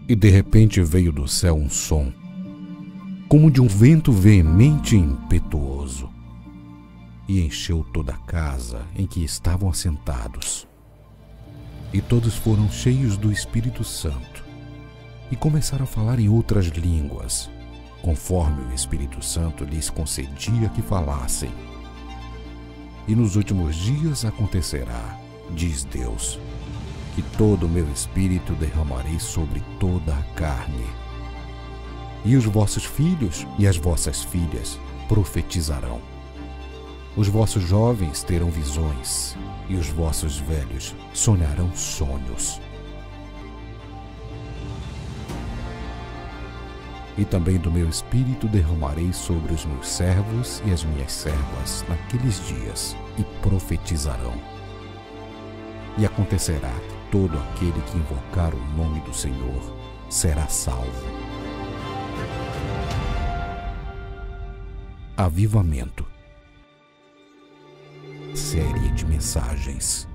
E de repente veio do céu um som, como de um vento veemente e impetuoso, e encheu toda a casa em que estavam assentados. E todos foram cheios do Espírito Santo, e começaram a falar em outras línguas, conforme o Espírito Santo lhes concedia que falassem. E nos últimos dias acontecerá, diz Deus, que todo o meu Espírito derramarei sobre toda a carne. E os vossos filhos e as vossas filhas profetizarão. Os vossos jovens terão visões, e os vossos velhos sonharão sonhos. E também do meu Espírito derramarei sobre os meus servos e as minhas servas naqueles dias, e profetizarão. E acontecerá que todo aquele que invocar o nome do Senhor será salvo. Avivamento. Série de mensagens.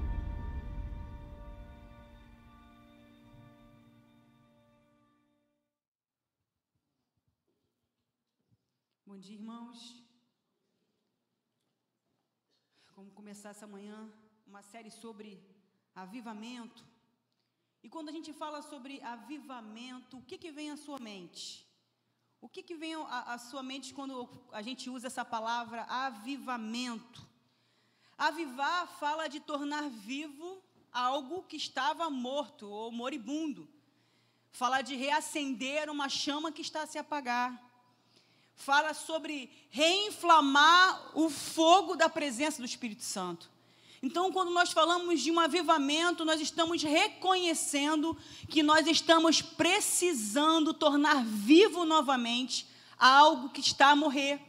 Bom dia, irmãos. Vamos começar essa manhã uma série sobre avivamento. E quando a gente fala sobre avivamento, o que vem à sua mente? O que vem à sua mente quando a gente usa essa palavra avivamento? Avivar fala de tornar vivo algo que estava morto ou moribundo. Fala de reacender uma chama que está a se apagar. Fala sobre reinflamar o fogo da presença do Espírito Santo. Então, quando nós falamos de um avivamento, nós estamos reconhecendo que nós estamos precisando tornar vivo novamente algo que está a morrer.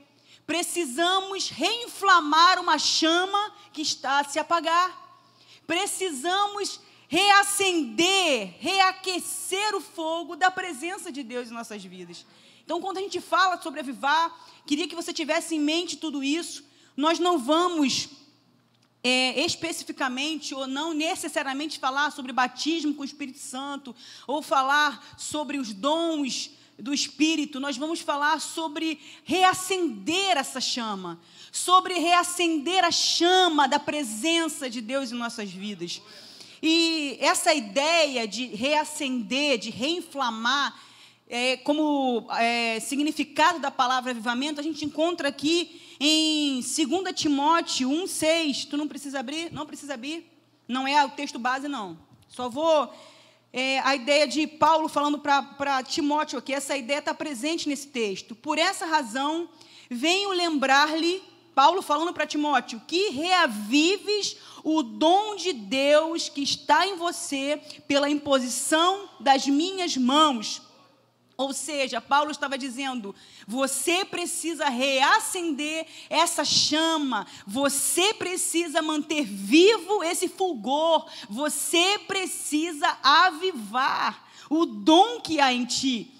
Precisamos reinflamar uma chama que está a se apagar. Precisamos reacender, reaquecer o fogo da presença de Deus em nossas vidas. Então, quando a gente fala sobre avivar, queria que você tivesse em mente tudo isso. Nós não vamos especificamente ou não necessariamente falar sobre batismo com o Espírito Santo ou falar sobre os dons do Espírito. Nós vamos falar sobre reacender essa chama, sobre reacender a chama da presença de Deus em nossas vidas. E essa ideia de reacender, de reinflamar, como significado da palavra avivamento, a gente encontra aqui em 2 Timóteo 1,6. Tu não precisa abrir? Não precisa abrir? Não é o texto base, não. Só vou... a ideia de Paulo falando para Timóteo aqui, essa ideia está presente nesse texto. Por essa razão, venho lembrar-lhe, Paulo falando para Timóteo, que reavives o dom de Deus que está em você pela imposição das minhas mãos. Ou seja, Paulo estava dizendo, você precisa reacender essa chama, você precisa manter vivo esse fulgor, você precisa avivar o dom que há em ti.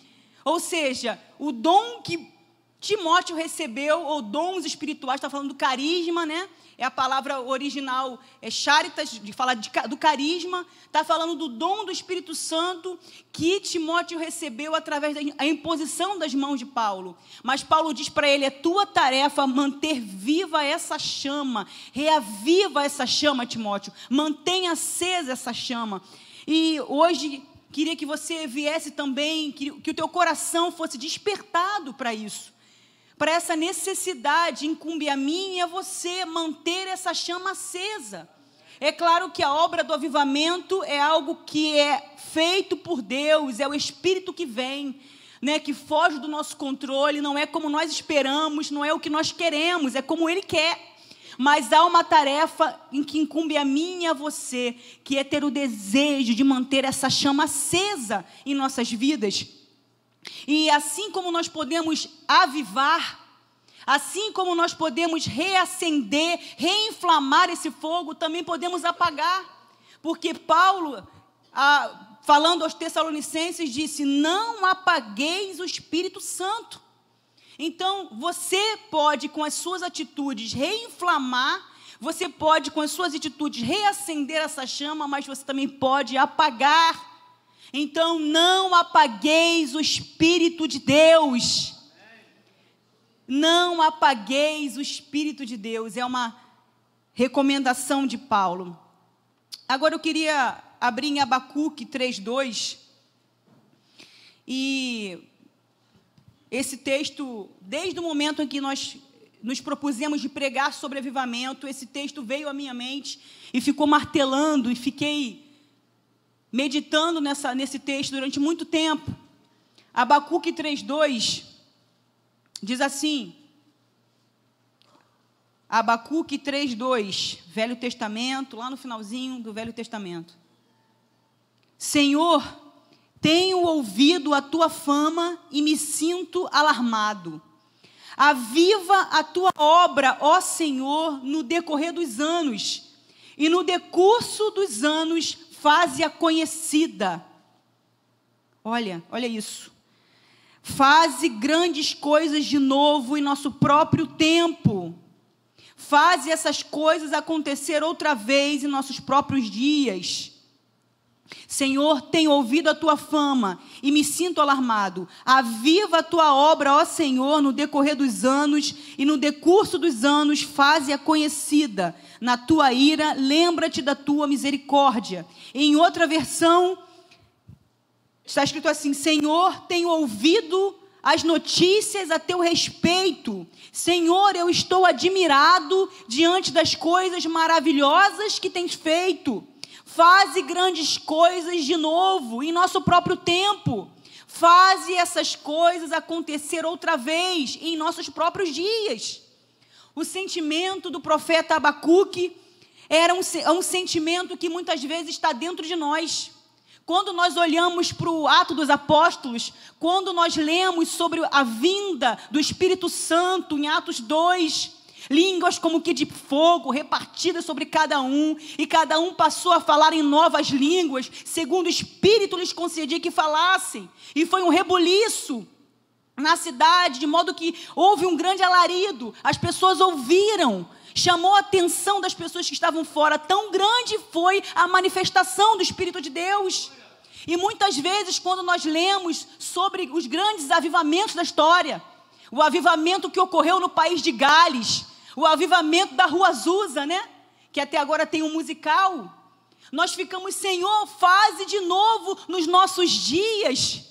Ou seja, o dom que Timóteo recebeu, ou dons espirituais, está falando do carisma, né? É a palavra original, charitas, de falar do carisma, está falando do dom do Espírito Santo que Timóteo recebeu através da imposição das mãos de Paulo. Mas Paulo diz para ele, é tua tarefa manter viva essa chama, reaviva essa chama, Timóteo, mantenha acesa essa chama. E hoje queria que você viesse também, que o teu coração fosse despertado para isso. Para essa necessidade, incumbe a mim e a você manter essa chama acesa. É claro que a obra do avivamento é algo que é feito por Deus, é o Espírito que vem, né, que foge do nosso controle, não é como nós esperamos, não é o que nós queremos, é como Ele quer. Mas há uma tarefa em que incumbe a mim e a você, que é ter o desejo de manter essa chama acesa em nossas vidas. E assim como nós podemos avivar, assim como nós podemos reacender, reinflamar esse fogo, também podemos apagar. Porque Paulo, falando aos Tessalonicenses, disse, não apagueis o Espírito Santo. Então, você pode, com as suas atitudes, reinflamar, você pode, com as suas atitudes, reacender essa chama, mas você também pode apagar. Então, não apagueis o Espírito de Deus. Não apagueis o Espírito de Deus. É uma recomendação de Paulo. Agora eu queria abrir em Abacuque 3:2. E esse texto, desde o momento em que nós nos propusemos de pregar sobre avivamento, esse texto veio à minha mente e ficou martelando, e fiquei meditando nesse texto durante muito tempo. Abacuque 3:2 diz assim, Abacuque 3:2, Velho Testamento, lá no finalzinho do Velho Testamento. Senhor, tenho ouvido a tua fama e me sinto alarmado. Aviva a tua obra, ó Senhor, no decorrer dos anos, e no decurso dos anos faze-a conhecida. Olha isso. Faze grandes coisas de novo em nosso próprio tempo. Faze essas coisas acontecer outra vez em nossos próprios dias. Senhor, tenho ouvido a tua fama e me sinto alarmado. Aviva a tua obra, ó Senhor, no decorrer dos anos, e no decurso dos anos faze-a conhecida. Na tua ira, lembra-te da tua misericórdia. Em outra versão, está escrito assim: Senhor, tenho ouvido as notícias a teu respeito. Senhor, eu estou admirado diante das coisas maravilhosas que tens feito. Faze grandes coisas de novo, em nosso próprio tempo. Faze essas coisas acontecer outra vez, em nossos próprios dias. O sentimento do profeta Abacuque era um sentimento que muitas vezes está dentro de nós. Quando nós olhamos para o Atos dos Apóstolos, quando nós lemos sobre a vinda do Espírito Santo, em Atos 2, línguas como que de fogo, repartidas sobre cada um, e cada um passou a falar em novas línguas, segundo o Espírito lhes concedia que falassem, e foi um rebuliço na cidade, de modo que houve um grande alarido, as pessoas ouviram, chamou a atenção das pessoas que estavam fora, tão grande foi a manifestação do Espírito de Deus. E muitas vezes, quando nós lemos sobre os grandes avivamentos da história, o avivamento que ocorreu no país de Gales, o avivamento da Rua Azusa, né? Que até agora tem um musical, nós ficamos, Senhor, faze de novo nos nossos dias,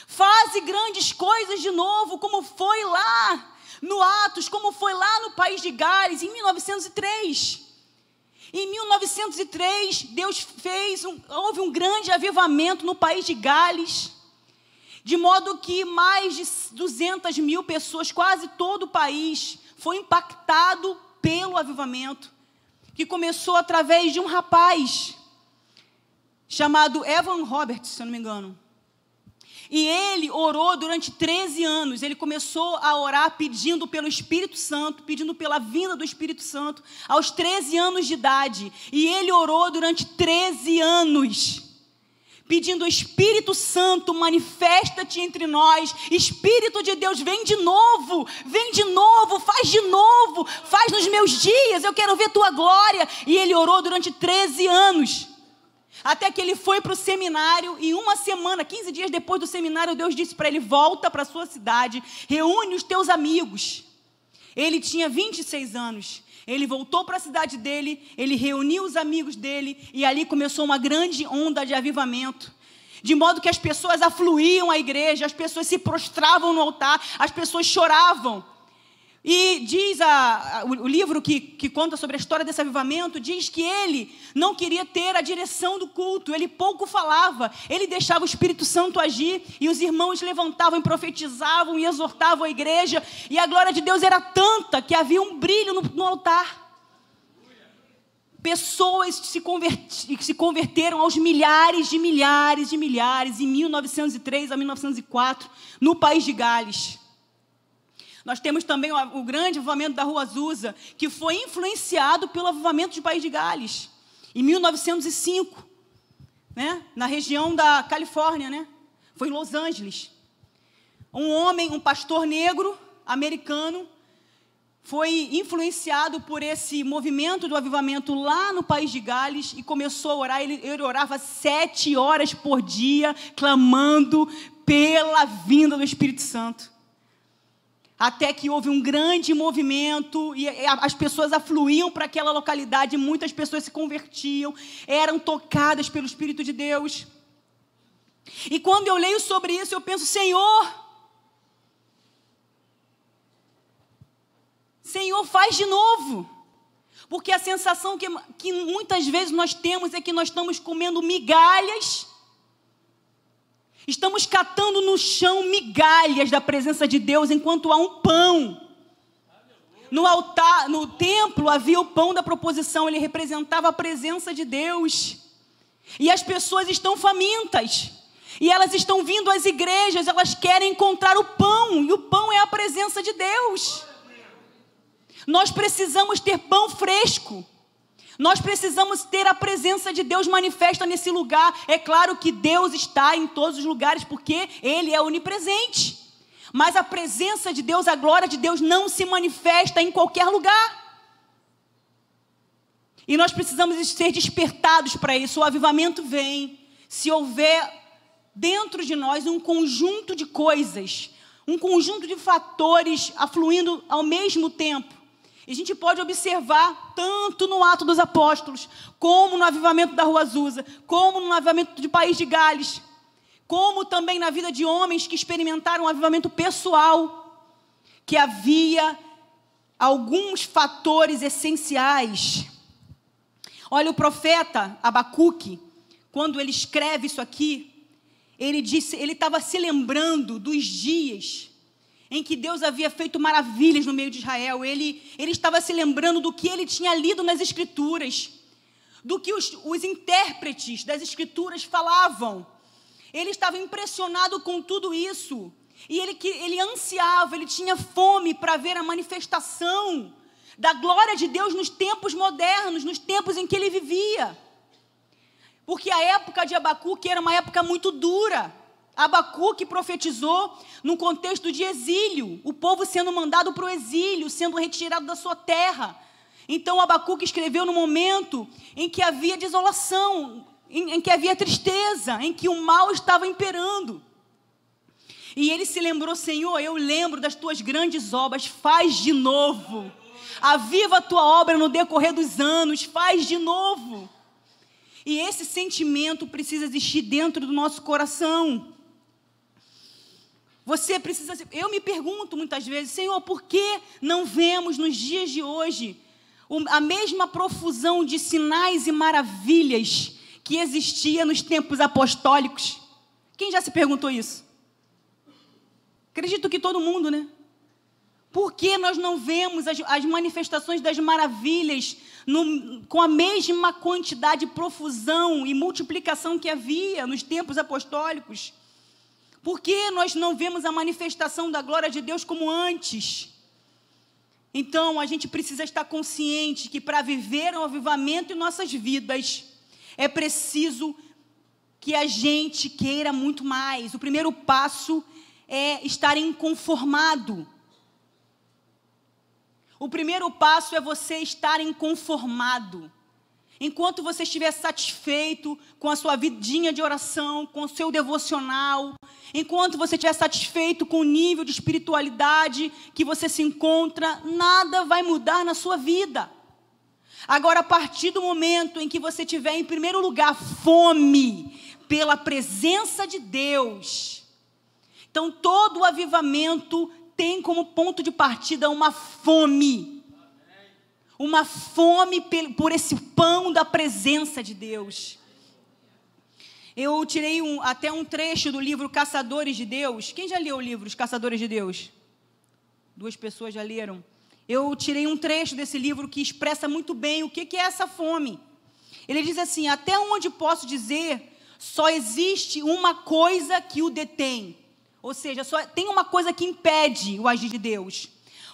faze grandes coisas de novo, como foi lá no Atos, como foi lá no país de Gales, em 1903. Em 1903, Deus houve um grande avivamento no país de Gales, de modo que mais de 200 mil pessoas, quase todo o país, foi impactado pelo avivamento, que começou através de um rapaz chamado Evan Roberts, se eu não me engano. E ele orou durante 13 anos, ele começou a orar pedindo pelo Espírito Santo, pedindo pela vinda do Espírito Santo, aos 13 anos de idade. E ele orou durante 13 anos, pedindo: Espírito Santo, manifesta-te entre nós, Espírito de Deus, vem de novo, faz nos meus dias, eu quero ver tua glória. E ele orou durante 13 anos, até que ele foi para o seminário, e uma semana, 15 dias depois do seminário, Deus disse para ele: volta para a sua cidade, reúne os teus amigos. Ele tinha 26 anos, ele voltou para a cidade dele, ele reuniu os amigos dele, e ali começou uma grande onda de avivamento, de modo que as pessoas afluíam à igreja, as pessoas se prostravam no altar, as pessoas choravam. E diz o livro que conta sobre a história desse avivamento, diz que ele não queria ter a direção do culto, ele pouco falava, ele deixava o Espírito Santo agir, e os irmãos levantavam e profetizavam e exortavam a igreja, e a glória de Deus era tanta que havia um brilho no altar. Pessoas se converteram aos milhares em 1903 a 1904, no país de Gales. Nós temos também o grande avivamento da Rua Azusa, que foi influenciado pelo avivamento do país de Gales, em 1905, né? Na região da Califórnia, né? Foi em Los Angeles. Um pastor negro, americano, foi influenciado por esse movimento do avivamento lá no país de Gales e começou a orar. Ele orava 7 horas por dia, clamando pela vinda do Espírito Santo. Até que houve um grande movimento e as pessoas afluíam para aquela localidade, muitas pessoas se convertiam, eram tocadas pelo Espírito de Deus. E quando eu leio sobre isso, eu penso, Senhor, faz de novo. Porque a sensação que muitas vezes nós temos é que nós estamos comendo migalhas, estamos catando no chão migalhas da presença de Deus, enquanto há um pão. No altar, no templo, havia o pão da proposição, ele representava a presença de Deus. E as pessoas estão famintas. E elas estão vindo às igrejas, elas querem encontrar o pão, e o pão é a presença de Deus. Nós precisamos ter pão fresco. Nós precisamos ter a presença de Deus manifesta nesse lugar. É claro que Deus está em todos os lugares, porque Ele é onipresente. Mas a presença de Deus, a glória de Deus não se manifesta em qualquer lugar. E nós precisamos ser despertados para isso. O avivamento vem se houver dentro de nós um conjunto de coisas, um conjunto de fatores afluindo ao mesmo tempo. E a gente pode observar tanto no Ato dos Apóstolos, como no avivamento da Rua Azusa, como no avivamento do país de Gales, como também na vida de homens que experimentaram um avivamento pessoal, que havia alguns fatores essenciais. Olha, o profeta Abacuque, quando ele escreve isso aqui, ele estava se lembrando dos dias em que Deus havia feito maravilhas no meio de Israel. Ele estava se lembrando do que ele tinha lido nas Escrituras, do que os intérpretes das Escrituras falavam. Ele estava impressionado com tudo isso. E ele ansiava, ele tinha fome para ver a manifestação da glória de Deus nos tempos modernos, nos tempos em que ele vivia. Porque a época de Abacuque era uma época muito dura. Abacuque profetizou num contexto de exílio, o povo sendo mandado para o exílio, sendo retirado da sua terra. Então Abacuque escreveu no momento em que havia desolação, em que havia tristeza, em que o mal estava imperando. E ele se lembrou, Senhor, eu lembro das tuas grandes obras, faz de novo. Aviva a tua obra no decorrer dos anos, faz de novo. E esse sentimento precisa existir dentro do nosso coração. Eu me pergunto muitas vezes, Senhor, por que não vemos nos dias de hoje a mesma profusão de sinais e maravilhas que existia nos tempos apostólicos? Quem já se perguntou isso? Acredito que todo mundo, né? Por que nós não vemos as manifestações das maravilhas com a mesma quantidade de profusão e multiplicação que havia nos tempos apostólicos? Por que nós não vemos a manifestação da glória de Deus como antes? Então, a gente precisa estar consciente que para viver um avivamento em nossas vidas, é preciso que a gente queira muito mais. O primeiro passo é estar inconformado. O primeiro passo é você estar inconformado. Enquanto você estiver satisfeito com a sua vidinha de oração, com o seu devocional, enquanto você estiver satisfeito com o nível de espiritualidade que você se encontra, nada vai mudar na sua vida. Agora, a partir do momento em que você tiver, em primeiro lugar, fome pela presença de Deus, então todo o avivamento tem como ponto de partida uma fome por esse pão da presença de Deus. Eu tirei até um trecho do livro Caçadores de Deus. Quem já leu o livro Os Caçadores de Deus? 2 pessoas já leram. Eu tirei um trecho desse livro que expressa muito bem o que é essa fome. Ele diz assim: até onde posso dizer, só existe uma coisa que o detém. Ou seja, só tem uma coisa que impede o agir de Deus.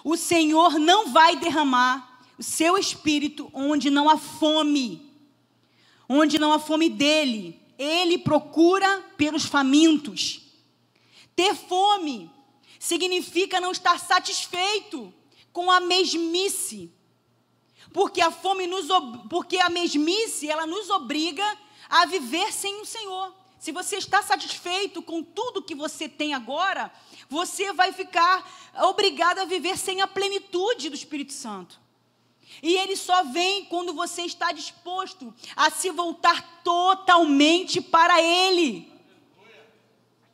O Senhor não vai derramar o seu espírito onde não há fome. Onde não há fome dele. Ele procura pelos famintos. Ter fome significa não estar satisfeito com a mesmice. Porque a mesmice, ela nos obriga a viver sem o Senhor. Se você está satisfeito com tudo que você tem agora, você vai ficar obrigado a viver sem a plenitude do Espírito Santo. E ele só vem quando você está disposto a se voltar totalmente para ele.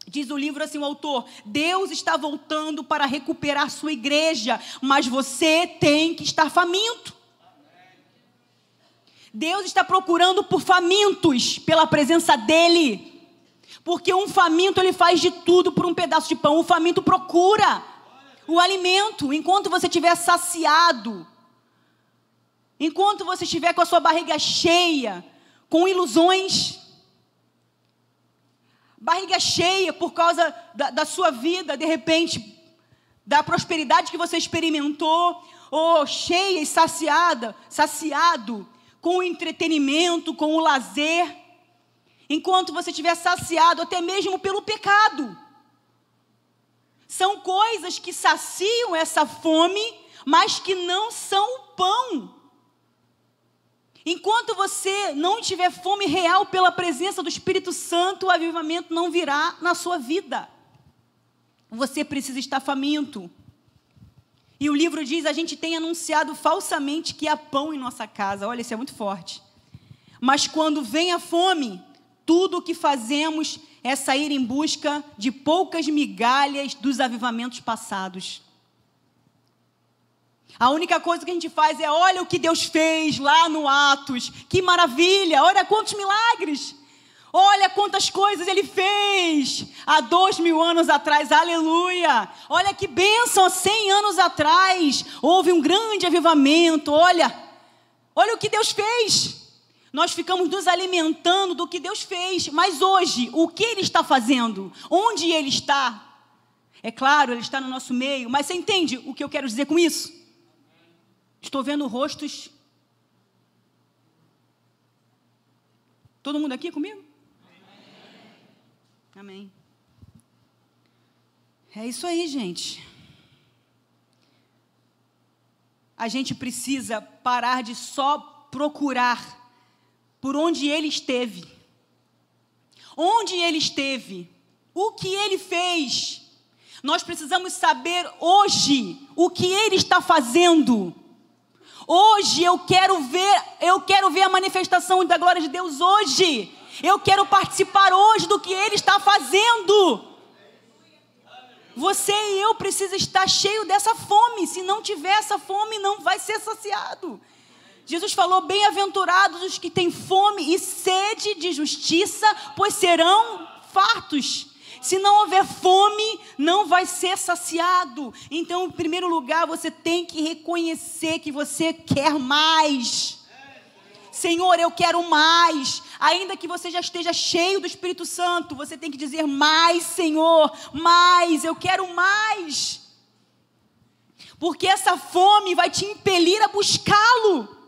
Diz o livro assim, o autor: Deus está voltando para recuperar sua igreja, mas você tem que estar faminto. Deus está procurando por famintos, pela presença dele. Porque um faminto, ele faz de tudo por um pedaço de pão. O faminto procura o alimento. Enquanto você estiver saciado, enquanto você estiver com a sua barriga cheia, com ilusões, barriga cheia por causa da sua vida, de repente, da prosperidade que você experimentou, ou cheia e saciado com o entretenimento, com o lazer, enquanto você estiver saciado até mesmo pelo pecado. São coisas que saciam essa fome, mas que não são o pão. Enquanto você não tiver fome real pela presença do Espírito Santo, o avivamento não virá na sua vida. Você precisa estar faminto. E o livro diz, a gente tem anunciado falsamente que há pão em nossa casa. Olha, isso é muito forte. Mas quando vem a fome, tudo o que fazemos é sair em busca de poucas migalhas dos avivamentos passados. A única coisa que a gente faz é, olha o que Deus fez lá no Atos, que maravilha, olha quantos milagres, olha quantas coisas Ele fez há 2000 anos atrás, aleluia, olha que bênção, há 100 anos atrás, houve um grande avivamento, olha o que Deus fez. Nós ficamos nos alimentando do que Deus fez, mas hoje, o que Ele está fazendo? Onde Ele está? É claro, Ele está no nosso meio, mas você entende o que eu quero dizer com isso? Estou vendo rostos. Todo mundo aqui comigo? Amém. É isso aí, gente. A gente precisa parar de só procurar por onde Ele esteve. Onde Ele esteve. O que Ele fez. Nós precisamos saber hoje o que Ele está fazendo. Hoje eu quero ver a manifestação da glória de Deus hoje. Eu quero participar hoje do que Ele está fazendo. Você e eu precisamos estar cheio dessa fome. Se não tiver essa fome, não vai ser saciado. Jesus falou, bem-aventurados os que têm fome e sede de justiça, pois serão fartos. Se não houver fome, não vai ser saciado. Então, em primeiro lugar, você tem que reconhecer que você quer mais. Senhor, eu quero mais. Ainda que você já esteja cheio do Espírito Santo, você tem que dizer mais, Senhor, mais, eu quero mais. Porque essa fome vai te impelir a buscá-lo.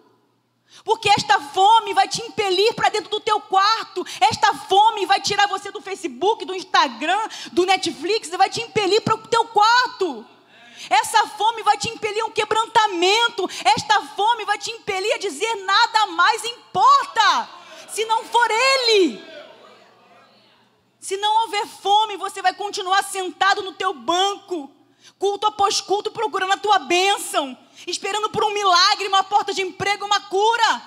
Porque esta fome vai te impelir para dentro do teu quarto. Esta fome vai tirar você do Facebook, do Instagram, do Netflix, e vai te impelir para o teu quarto. Essa fome vai te impelir a um quebrantamento. Esta fome vai te impelir a dizer nada mais importa, se não for Ele. Se não houver fome, você vai continuar sentado no teu banco, culto após culto, procurando a tua bênção, esperando por um milagre, uma porta de emprego, uma cura.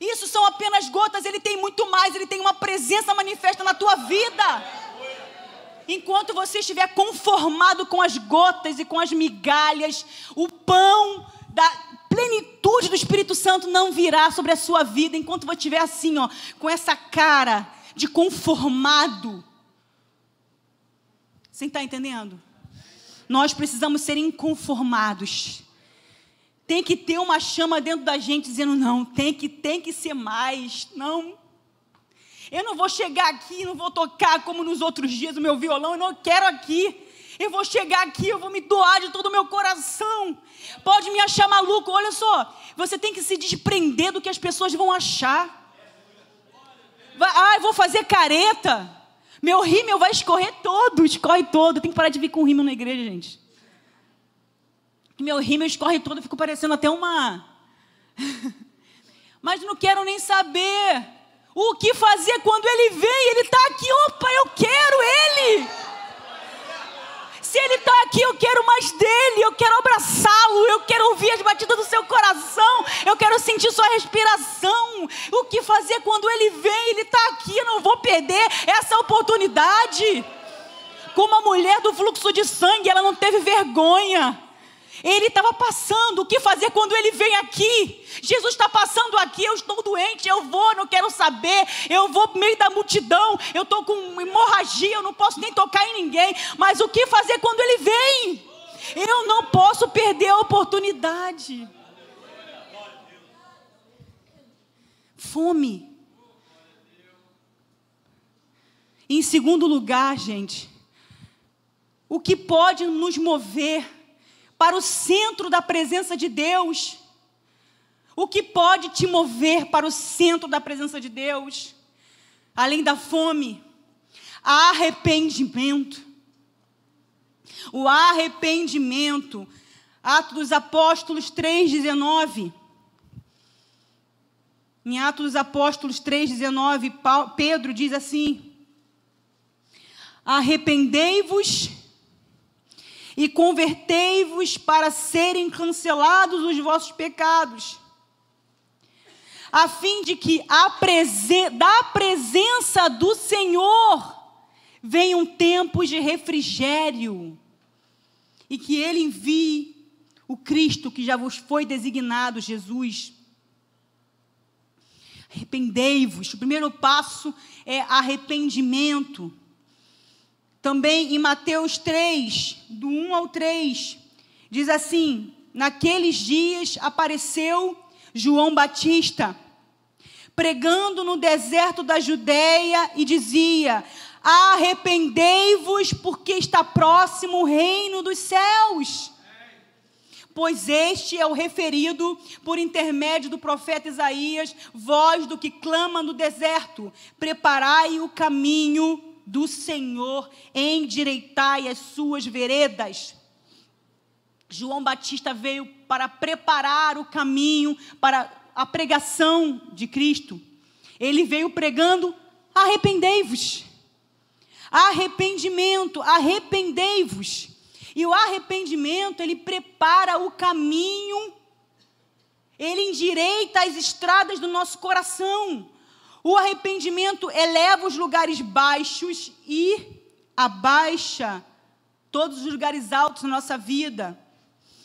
Isso são apenas gotas. Ele tem muito mais. Ele tem uma presença manifesta na tua vida. Enquanto você estiver conformado com as gotas e com as migalhas, o pão da plenitude do Espírito Santo não virá sobre a sua vida. Enquanto você estiver assim, ó, com essa cara de conformado. Você está entendendo? Nós precisamos ser inconformados. Tem que ter uma chama dentro da gente dizendo, não, tem que ser mais, não. Eu não vou chegar aqui, não vou tocar como nos outros dias o meu violão, eu não quero aqui. Eu vou chegar aqui, eu vou me doar de todo o meu coração. Pode me achar maluco, olha só, você tem que se desprender do que as pessoas vão achar. Eu vou fazer careta, meu rímel vai escorrer todo, escorre todo. Tem que parar de vir com rímel na igreja, gente. que meu rímel escorre todo, eu fico parecendo até uma... Mas não quero nem saber o que fazer quando ele vem. Ele está aqui, opa, eu quero ele. Se ele está aqui, eu quero mais dele, eu quero abraçá-lo, eu quero ouvir as batidas do seu coração, eu quero sentir sua respiração. O que fazer quando ele vem? Ele está aqui, eu não vou perder essa oportunidade. Como a mulher do fluxo de sangue, ela não teve vergonha. Ele estava passando, o que fazer quando ele vem aqui? Jesus está passando aqui, eu estou doente, eu vou, não quero saber, eu vou no meio da multidão, eu estou com hemorragia, eu não posso nem tocar em ninguém, mas o que fazer quando ele vem? Eu não posso perder a oportunidade. Fome. Em segundo lugar, gente, o que pode nos mover para o centro da presença de Deus? O que pode te mover para o centro da presença de Deus? Além da fome, arrependimento. O arrependimento. Atos dos Apóstolos 3,19. Em Atos dos Apóstolos 3,19, Pedro diz assim: arrependei-vos e convertei-vos para serem cancelados os vossos pecados, a fim de que da presença do Senhor venham tempos de refrigério, e que Ele envie o Cristo que já vos foi designado, Jesus. Arrependei-vos. O primeiro passo é arrependimento. Também em Mateus 3, do 1 ao 3, diz assim: naqueles dias apareceu João Batista, pregando no deserto da Judeia, e dizia: arrependei-vos, porque está próximo o reino dos céus. Pois este é o referido por intermédio do profeta Isaías, voz do que clama no deserto: preparai o caminho do Senhor, endireitai as suas veredas. João Batista veio para preparar o caminho para a pregação de Cristo. Ele veio pregando: arrependei-vos. Arrependimento, arrependei-vos. E o arrependimento, ele prepara o caminho, ele endireita as estradas do nosso coração. O arrependimento eleva os lugares baixos e abaixa todos os lugares altos na nossa vida.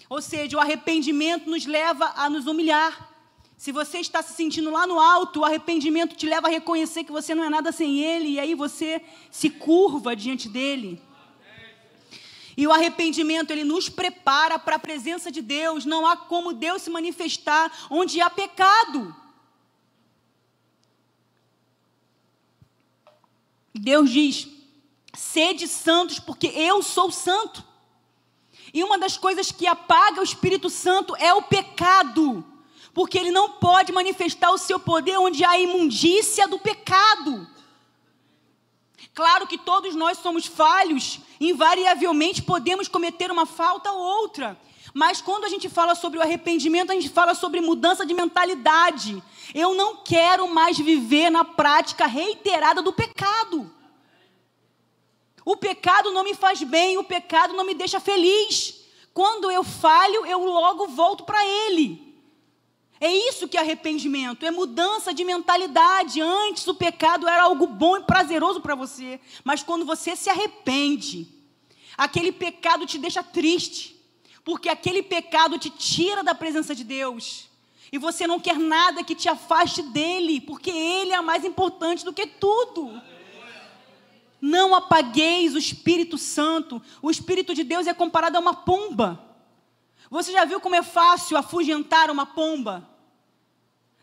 Ou seja, o arrependimento nos leva a nos humilhar. Se você está se sentindo lá no alto, o arrependimento te leva a reconhecer que você não é nada sem Ele, e aí você se curva diante dEle. E o arrependimento, ele nos prepara para a presença de Deus. Não há como Deus se manifestar onde há pecado. Deus diz: sede santos, porque eu sou santo. E uma das coisas que apaga o Espírito Santo é o pecado, porque ele não pode manifestar o seu poder onde há a imundícia do pecado. Claro que todos nós somos falhos, invariavelmente podemos cometer uma falta ou outra. Mas quando a gente fala sobre o arrependimento, a gente fala sobre mudança de mentalidade. Eu não quero mais viver na prática reiterada do pecado. O pecado não me faz bem, o pecado não me deixa feliz. Quando eu falho, eu logo volto para ele. É isso que é arrependimento, é mudança de mentalidade. Antes o pecado era algo bom e prazeroso para você, mas quando você se arrepende, aquele pecado te deixa triste, porque aquele pecado te tira da presença de Deus, e você não quer nada que te afaste dele, porque ele é mais importante do que tudo. Não apagueis o Espírito Santo. O Espírito de Deus é comparado a uma pomba. Você já viu como é fácil afugentar uma pomba?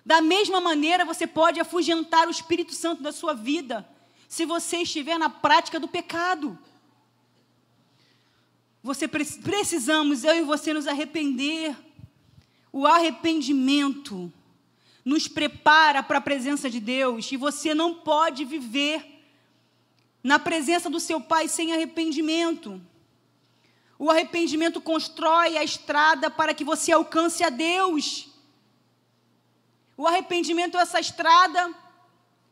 Da mesma maneira, você pode afugentar o Espírito Santo da sua vida, se você estiver na prática do pecado. Precisamos, eu e você, nos arrepender. O arrependimento nos prepara para a presença de Deus, e você não pode viver na presença do seu Pai sem arrependimento. O arrependimento constrói a estrada para que você alcance a Deus. O arrependimento é essa estrada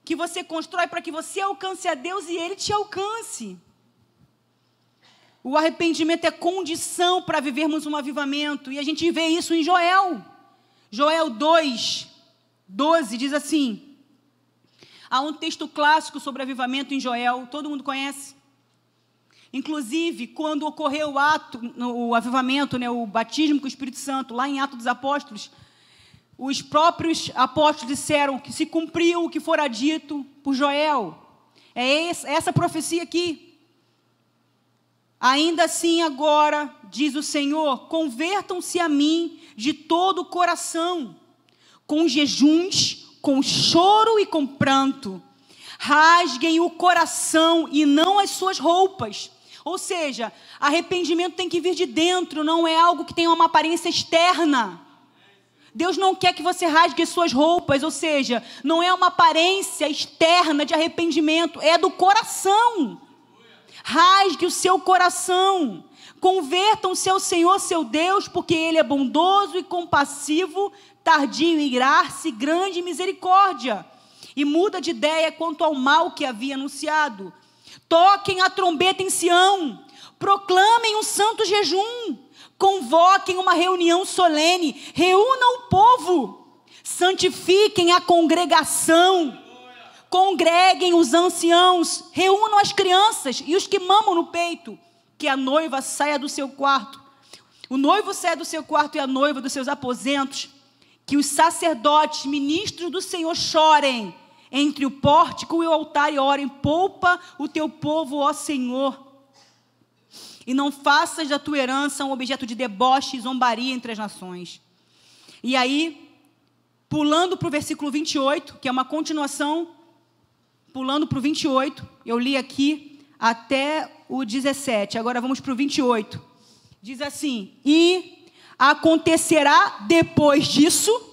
que você constrói para que você alcance a Deus e Ele te alcance. O arrependimento é condição para vivermos um avivamento. E a gente vê isso em Joel. Joel 2:12 diz assim. Há um texto clássico sobre avivamento em Joel. Todo mundo conhece? Inclusive, quando ocorreu o avivamento, o batismo com o Espírito Santo, lá em Atos dos Apóstolos, os próprios apóstolos disseram que se cumpriu o que fora dito por Joel. É essa profecia aqui. Ainda assim agora, diz o Senhor, convertam-se a mim de todo o coração, com jejuns, com choro e com pranto. Rasguem o coração e não as suas roupas. Ou seja, arrependimento tem que vir de dentro, não é algo que tenha uma aparência externa. Deus não quer que você rasgue as suas roupas, ou seja, não é uma aparência externa de arrependimento, é do coração. Rasgue o seu coração, convertam-se ao Senhor seu Deus, porque Ele é bondoso e compassivo, tardio em irar-se, grande em misericórdia, e muda de ideia quanto ao mal que havia anunciado. Toquem a trombeta em Sião, proclamem um santo jejum, convoquem uma reunião solene, reúnam o povo, santifiquem a congregação, congreguem os anciãos, reúnam as crianças e os que mamam no peito, que a noiva saia do seu quarto, o noivo saia do seu quarto e a noiva dos seus aposentos, que os sacerdotes, ministros do Senhor, chorem entre o pórtico e o altar e orem, poupa o teu povo, ó Senhor, e não faças da tua herança um objeto de deboche e zombaria entre as nações. E aí, pulando para o versículo 28, que é uma continuação, pulando para o 28, eu li aqui até o 17, agora vamos para o 28. Diz assim, e acontecerá depois disso,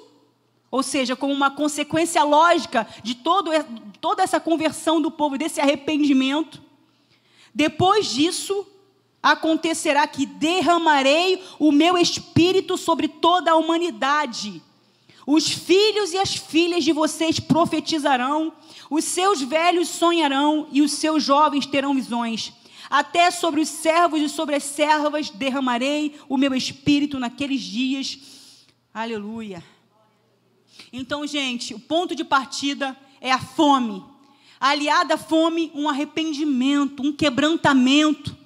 ou seja, como uma consequência lógica de toda essa conversão do povo, desse arrependimento, depois disso, acontecerá que derramarei o meu espírito sobre toda a humanidade. Os filhos e as filhas de vocês profetizarão, os seus velhos sonharão e os seus jovens terão visões. Até sobre os servos e sobre as servas derramarei o meu espírito naqueles dias. Aleluia. Então, gente, o ponto de partida é a fome. Aliada à fome, um arrependimento, um quebrantamento.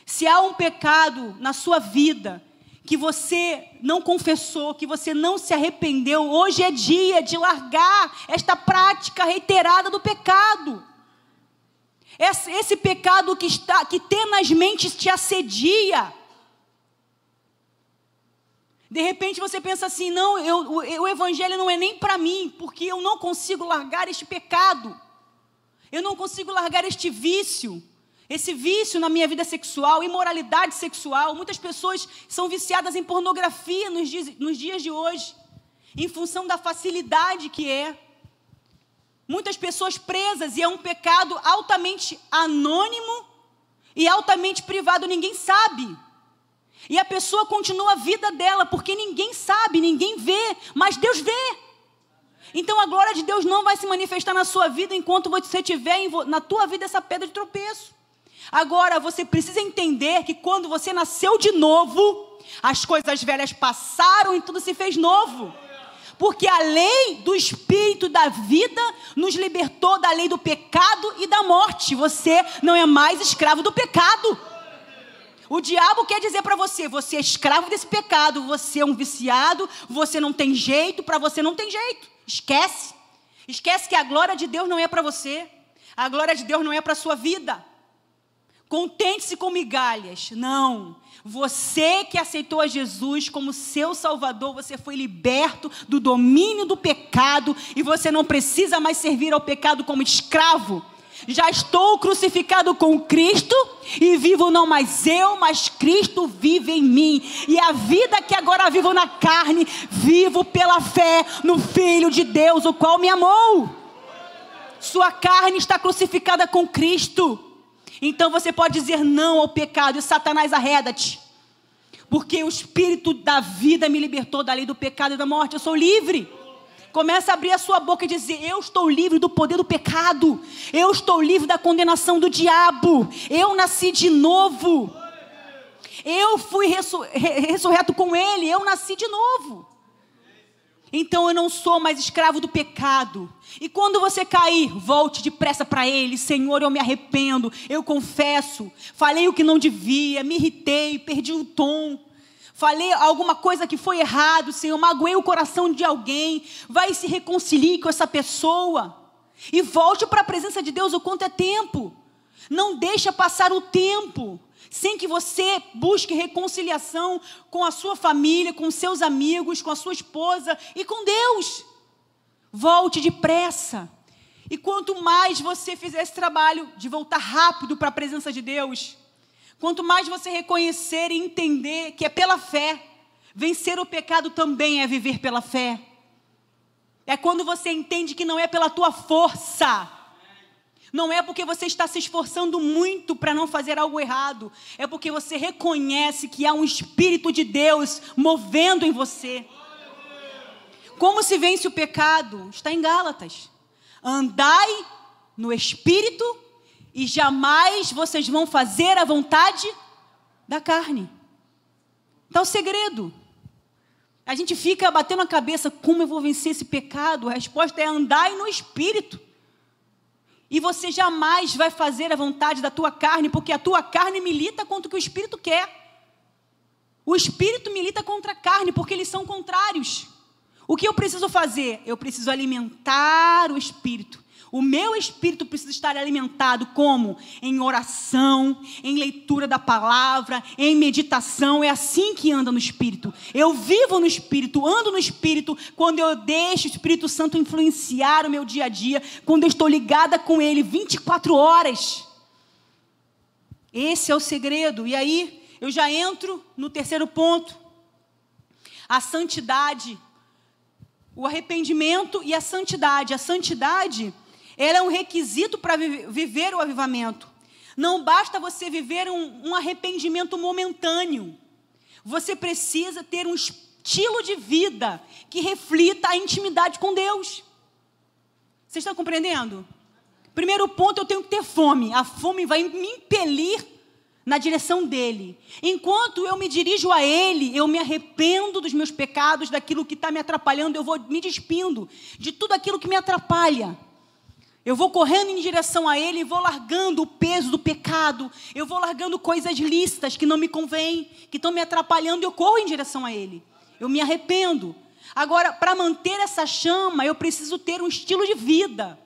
Se há um pecado na sua vida que você não confessou, que você não se arrependeu, hoje é dia de largar esta prática reiterada do pecado. Esse pecado que tenazmente te assedia. De repente você pensa assim, não, o evangelho não é nem para mim, porque eu não consigo largar este pecado. Eu não consigo largar este vício. Esse vício na minha vida sexual, imoralidade sexual. Muitas pessoas são viciadas em pornografia nos dias de hoje, em função da facilidade que é. Muitas pessoas presas, e é um pecado altamente anônimo e altamente privado, ninguém sabe. E a pessoa continua a vida dela, porque ninguém sabe, ninguém vê, mas Deus vê. Então a glória de Deus não vai se manifestar na sua vida enquanto você tiver na tua vida essa pedra de tropeço. Agora, você precisa entender que quando você nasceu de novo, as coisas velhas passaram e tudo se fez novo. Porque a lei do Espírito da vida nos libertou da lei do pecado e da morte. Você não é mais escravo do pecado. O diabo quer dizer para você, você é escravo desse pecado, você é um viciado, você não tem jeito, para você não tem jeito. Esquece. Esquece que a glória de Deus não é para você. A glória de Deus não é para a sua vida. Contente-se com migalhas. Não. Você que aceitou a Jesus como seu Salvador, você foi liberto do domínio do pecado e você não precisa mais servir ao pecado como escravo. Já estou crucificado com Cristo e vivo não mais eu, mas Cristo vive em mim. E a vida que agora vivo na carne, vivo pela fé no Filho de Deus, o qual me amou. Sua carne está crucificada com Cristo. Então você pode dizer não ao pecado e Satanás, arreda-te. Porque o Espírito da vida me libertou da lei do pecado e da morte. Eu sou livre. Começa a abrir a sua boca e dizer: eu estou livre do poder do pecado. Eu estou livre da condenação do diabo. Eu nasci de novo. Eu fui ressurreto com ele. Eu nasci de novo. Então eu não sou mais escravo do pecado. E quando você cair, volte depressa para ele. Senhor, eu me arrependo, eu confesso. Falei o que não devia, me irritei, perdi o tom. Falei alguma coisa que foi errado, Senhor, magoei o coração de alguém. Vai e se reconcilie com essa pessoa. E volte para a presença de Deus o quanto é tempo. Não deixa passar o tempo sem que você busque reconciliação com a sua família, com seus amigos, com a sua esposa e com Deus. Volte depressa. E quanto mais você fizer esse trabalho de voltar rápido para a presença de Deus, quanto mais você reconhecer e entender que é pela fé, vencer o pecado também é viver pela fé. É quando você entende que não é pela tua força. Não é porque você está se esforçando muito para não fazer algo errado. É porque você reconhece que há um Espírito de Deus movendo em você. Como se vence o pecado? Está em Gálatas. Andai no Espírito e jamais vocês vão fazer a vontade da carne. Está o segredo. A gente fica batendo a cabeça: como eu vou vencer esse pecado? A resposta é: andai no Espírito. E você jamais vai fazer a vontade da tua carne, porque a tua carne milita contra o que o Espírito quer. O Espírito milita contra a carne, porque eles são contrários. O que eu preciso fazer? Eu preciso alimentar o Espírito. O meu espírito precisa estar alimentado como? Em oração, em leitura da palavra, em meditação. É assim que anda no Espírito. Eu vivo no Espírito, ando no Espírito, quando eu deixo o Espírito Santo influenciar o meu dia a dia, quando eu estou ligada com Ele 24 horas. Esse é o segredo. E aí, eu já entro no terceiro ponto. A santidade. O arrependimento e a santidade. A santidade, ela é um requisito para viver o avivamento. Não basta você viver um arrependimento momentâneo. Você precisa ter um estilo de vida que reflita a intimidade com Deus. Vocês estão compreendendo? Primeiro ponto, eu tenho que ter fome. A fome vai me impelir na direção dele. Enquanto eu me dirijo a ele, eu me arrependo dos meus pecados, daquilo que está me atrapalhando, eu vou me despindo de tudo aquilo que me atrapalha. Eu vou correndo em direção a ele e vou largando o peso do pecado. Eu vou largando coisas lícitas que não me convêm, que estão me atrapalhando, e eu corro em direção a ele. Eu me arrependo. Agora, para manter essa chama, eu preciso ter um estilo de vida.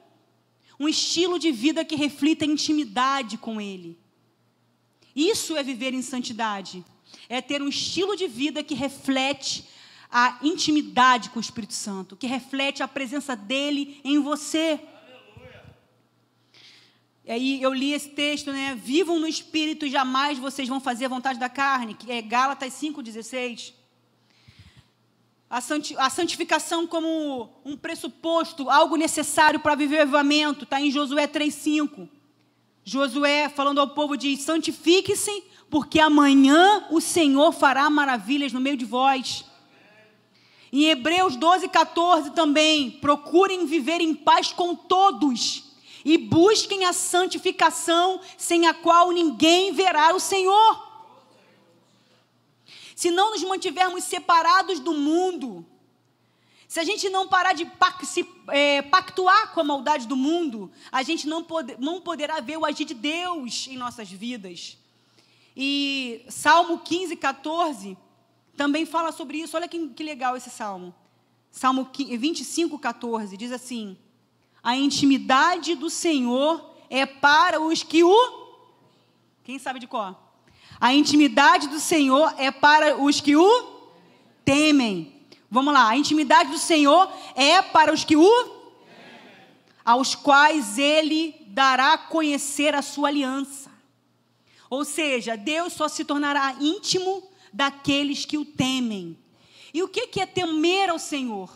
Um estilo de vida que reflita a intimidade com ele. Isso é viver em santidade. É ter um estilo de vida que reflete a intimidade com o Espírito Santo, que reflete a presença dele em você. E aí eu li esse texto, né? Vivam no Espírito e jamais vocês vão fazer a vontade da carne, que é Gálatas 5,16. A santificação como um pressuposto, algo necessário para viver o avivamento, está em Josué 3,5. Josué, falando ao povo, diz: santifique-se, porque amanhã o Senhor fará maravilhas no meio de vós. Em Hebreus 12,14 também: procurem viver em paz com todos e busquem a santificação, sem a qual ninguém verá o Senhor. Se não nos mantivermos separados do mundo, se a gente não parar de pactuar com a maldade do mundo, a gente não poderá ver o agir de Deus em nossas vidas. E Salmo 15,14 também fala sobre isso. Olha que legal esse salmo. Salmo 25,14 diz assim: a intimidade do Senhor é para os que o... Quem sabe de cor? A intimidade do Senhor é para os que o temem. Vamos lá, a intimidade do Senhor é para os que aos quais Ele dará a conhecer a sua aliança. Ou seja, Deus só se tornará íntimo daqueles que o temem. E o que é temer ao Senhor?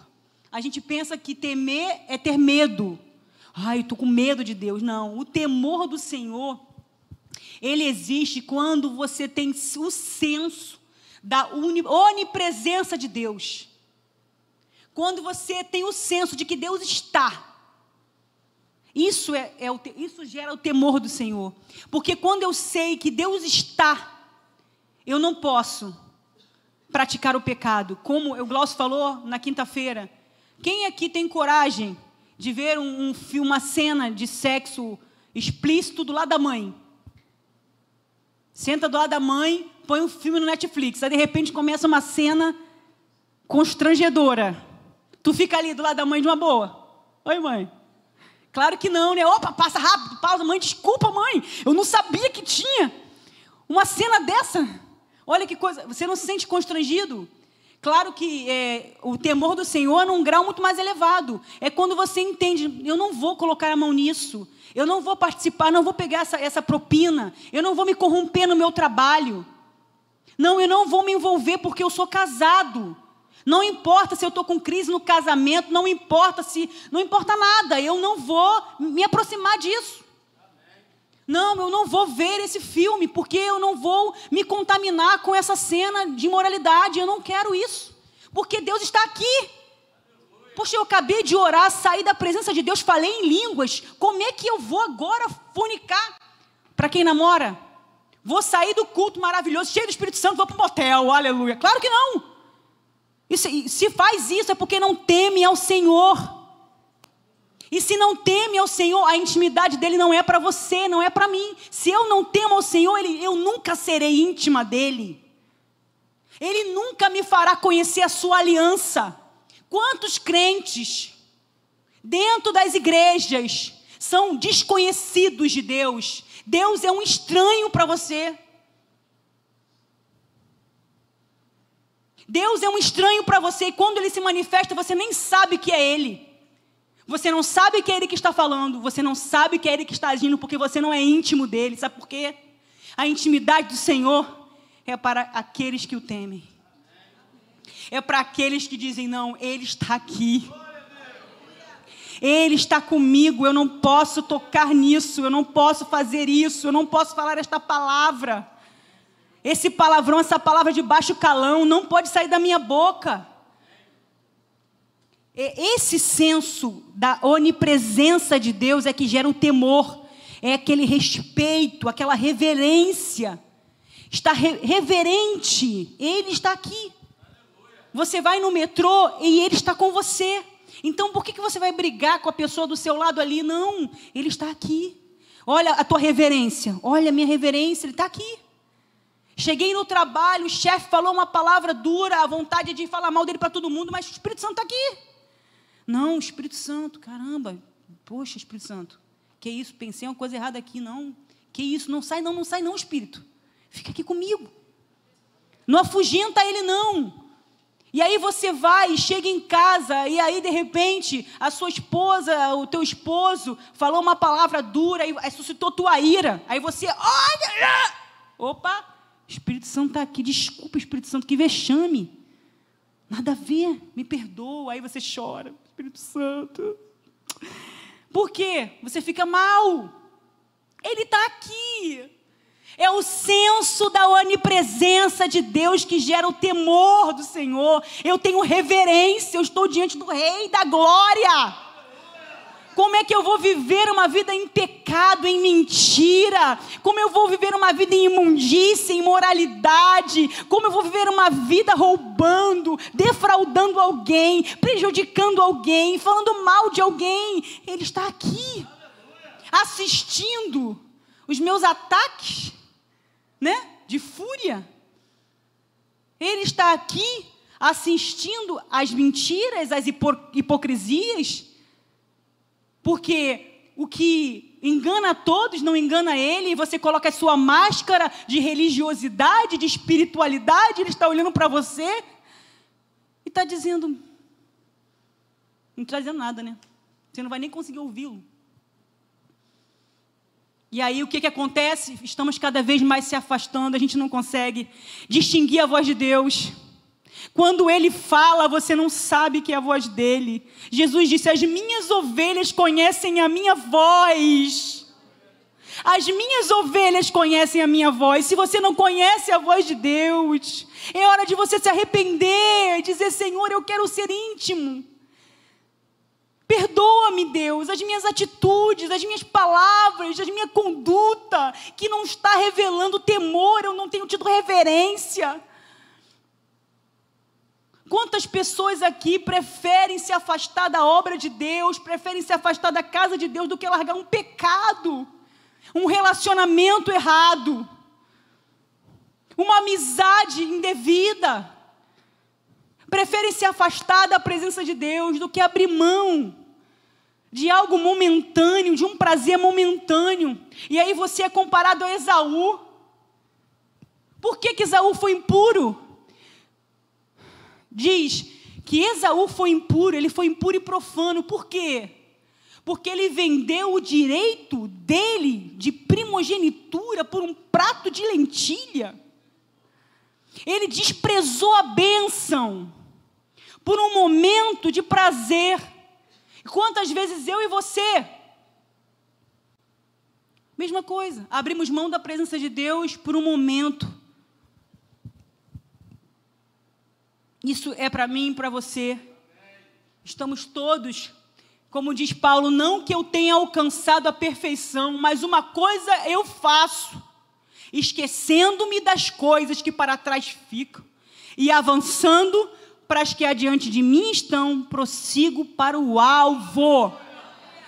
A gente pensa que temer é ter medo. Ai, eu estou com medo de Deus. Não, o temor do Senhor Ele existe quando você tem o senso da onipresença de Deus. Quando você tem o senso de que Deus está. Isso gera o temor do Senhor. Porque quando eu sei que Deus está, eu não posso praticar o pecado. Como o Glaucio falou na quinta-feira. Quem aqui tem coragem de ver uma cena de sexo explícito do lado da mãe? Senta do lado da mãe, põe um filme no Netflix. Aí de repente começa uma cena constrangedora. Tu fica ali do lado da mãe de uma boa. Oi, mãe. Claro que não, né? Opa, passa rápido, pausa. Mãe, desculpa, mãe. Eu não sabia que tinha uma cena dessa. Olha que coisa. Você não se sente constrangido? Claro que o temor do Senhor é num grau muito mais elevado. É quando você entende, eu não vou colocar a mão nisso. Eu não vou participar, não vou pegar essa propina. Eu não vou me corromper no meu trabalho. Não, eu não vou me envolver porque eu sou casado. Não importa se eu estou com crise no casamento, não importa nada, eu não vou me aproximar disso. Não, eu não vou ver esse filme, porque eu não vou me contaminar com essa cena de imoralidade, eu não quero isso, porque Deus está aqui. Poxa, eu acabei de orar, saí da presença de Deus, falei em línguas, como é que eu vou agora fornicar? Para quem namora, vou sair do culto maravilhoso, cheio do Espírito Santo, vou para o motel, aleluia. Claro que não. Se faz isso é porque não teme ao Senhor. E se não teme ao Senhor, a intimidade dele não é para você, não é para mim. Se eu não temo ao Senhor, eu nunca serei íntima dele. Ele nunca me fará conhecer a sua aliança. Quantos crentes dentro das igrejas são desconhecidos de Deus? Deus é um estranho para você. Deus é um estranho para você e quando Ele se manifesta, você nem sabe que é Ele. Você não sabe que é Ele que está falando, você não sabe que é Ele que está agindo, porque você não é íntimo dEle. Sabe por quê? A intimidade do Senhor é para aqueles que o temem. É para aqueles que dizem, não, Ele está aqui. Ele está comigo, eu não posso tocar nisso, eu não posso fazer isso, eu não posso falar esta palavra. Esse palavrão, essa palavra de baixo calão, não pode sair da minha boca. Esse senso da onipresença de Deus é que gera um temor, é aquele respeito, aquela reverência. Está reverente, Ele está aqui. Você vai no metrô e Ele está com você. Então por que você vai brigar com a pessoa do seu lado ali? Não, Ele está aqui. Olha a tua reverência, olha a minha reverência, Ele está aqui. Cheguei no trabalho, o chefe falou uma palavra dura, a vontade de falar mal dele para todo mundo, mas o Espírito Santo está aqui. Não, o Espírito Santo, caramba, poxa, Espírito Santo, que isso, pensei uma coisa errada aqui, não, que isso, não sai não, Espírito, fica aqui comigo, não afugenta ele não. E aí você vai e chega em casa, e aí de repente a sua esposa, o teu esposo falou uma palavra dura, aí suscitou tua ira, aí você, olha, opa, Espírito Santo está aqui, desculpa Espírito Santo, que vexame, nada a ver, me perdoa, aí você chora, Espírito Santo, por quê? Você fica mal, Ele está aqui, é o senso da onipresença de Deus que gera o temor do Senhor, eu tenho reverência, eu estou diante do Rei da Glória. Como é que eu vou viver uma vida em pecado, em mentira? Como eu vou viver uma vida em imundícia, em imoralidade? Como eu vou viver uma vida roubando, defraudando alguém, prejudicando alguém, falando mal de alguém? Ele está aqui, assistindo os meus ataques, né, de fúria. Ele está aqui, assistindo às mentiras, às hipocrisias. Porque o que engana a todos não engana ele, e você coloca a sua máscara de religiosidade, de espiritualidade, ele está olhando para você e está dizendo, não está dizendo nada, né? Você não vai nem conseguir ouvi-lo. E aí o que acontece? Estamos cada vez mais se afastando, a gente não consegue distinguir a voz de Deus. Quando Ele fala, você não sabe que é a voz dEle. Jesus disse, as minhas ovelhas conhecem a minha voz. As minhas ovelhas conhecem a minha voz. Se você não conhece a voz de Deus, é hora de você se arrepender e dizer: Senhor, eu quero ser íntimo. Perdoa-me, Deus, as minhas atitudes, as minhas palavras, a minha conduta, que não está revelando temor, eu não tenho tido reverência. Quantas pessoas aqui preferem se afastar da obra de Deus, preferem se afastar da casa de Deus do que largar um pecado, um relacionamento errado, uma amizade indevida. Preferem se afastar da presença de Deus do que abrir mão de algo momentâneo, de um prazer momentâneo. E aí você é comparado a Esaú. Por que Esaú foi impuro? Diz que Esaú foi impuro, ele foi impuro e profano. Por quê? Porque ele vendeu o direito dele de primogenitura por um prato de lentilha. Ele desprezou a bênção por um momento de prazer. Quantas vezes eu e você, mesma coisa, abrimos mão da presença de Deus por um momento. Isso é para mim e para você. Estamos todos, como diz Paulo, não que eu tenha alcançado a perfeição, mas uma coisa eu faço, esquecendo-me das coisas que para trás ficam e avançando para as que adiante de mim estão, prossigo para o alvo.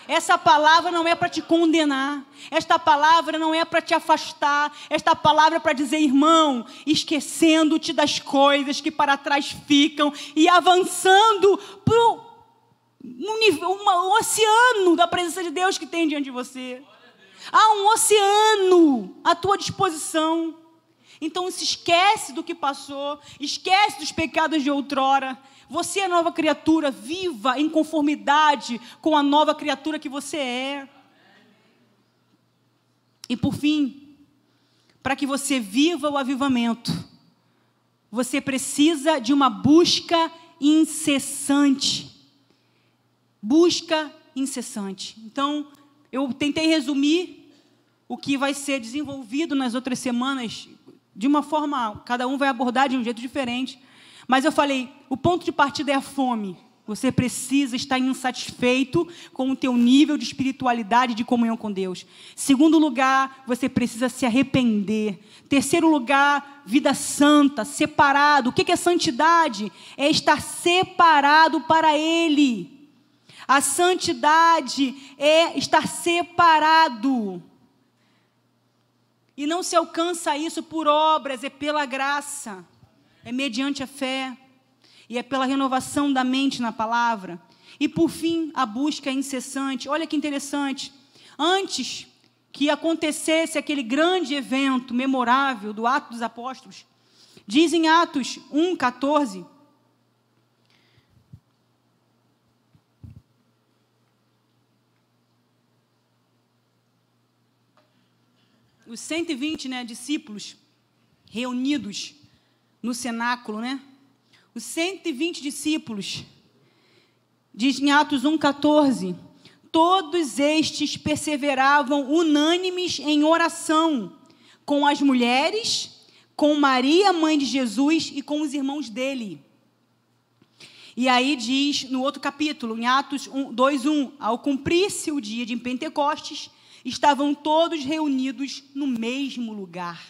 Essa palavra não é para te condenar, esta palavra não é para te afastar, esta palavra é para dizer: irmão, esquecendo-te das coisas que para trás ficam e avançando para um oceano da presença de Deus que tem diante de você. Há um oceano à tua disposição. Então se esquece do que passou, esquece dos pecados de outrora. Você é nova criatura, viva em conformidade com a nova criatura que você é. E por fim, para que você viva o avivamento, você precisa de uma busca incessante. Busca incessante. Então, eu tentei resumir o que vai ser desenvolvido nas outras semanas, de uma forma, cada um vai abordar de um jeito diferente. Mas eu falei, o ponto de partida é a fome. Você precisa estar insatisfeito com o teu nível de espiritualidade e de comunhão com Deus. Segundo lugar, você precisa se arrepender. Terceiro lugar, vida santa, separado. O que é santidade? É estar separado para Ele. A santidade é estar separado. E não se alcança isso por obras, é pela graça. É mediante a fé. E é pela renovação da mente na palavra. E por fim, a busca é incessante. Olha que interessante. Antes que acontecesse aquele grande evento memorável do Ato dos Apóstolos, diz em Atos 1:14, os 120, discípulos reunidos no cenáculo, Os 120 discípulos, diz em Atos 1:14, todos estes perseveravam unânimes em oração, com as mulheres, com Maria, mãe de Jesus, e com os irmãos dele. E aí diz no outro capítulo, em Atos 2:1, ao cumprir-se o dia de Pentecostes, estavam todos reunidos no mesmo lugar.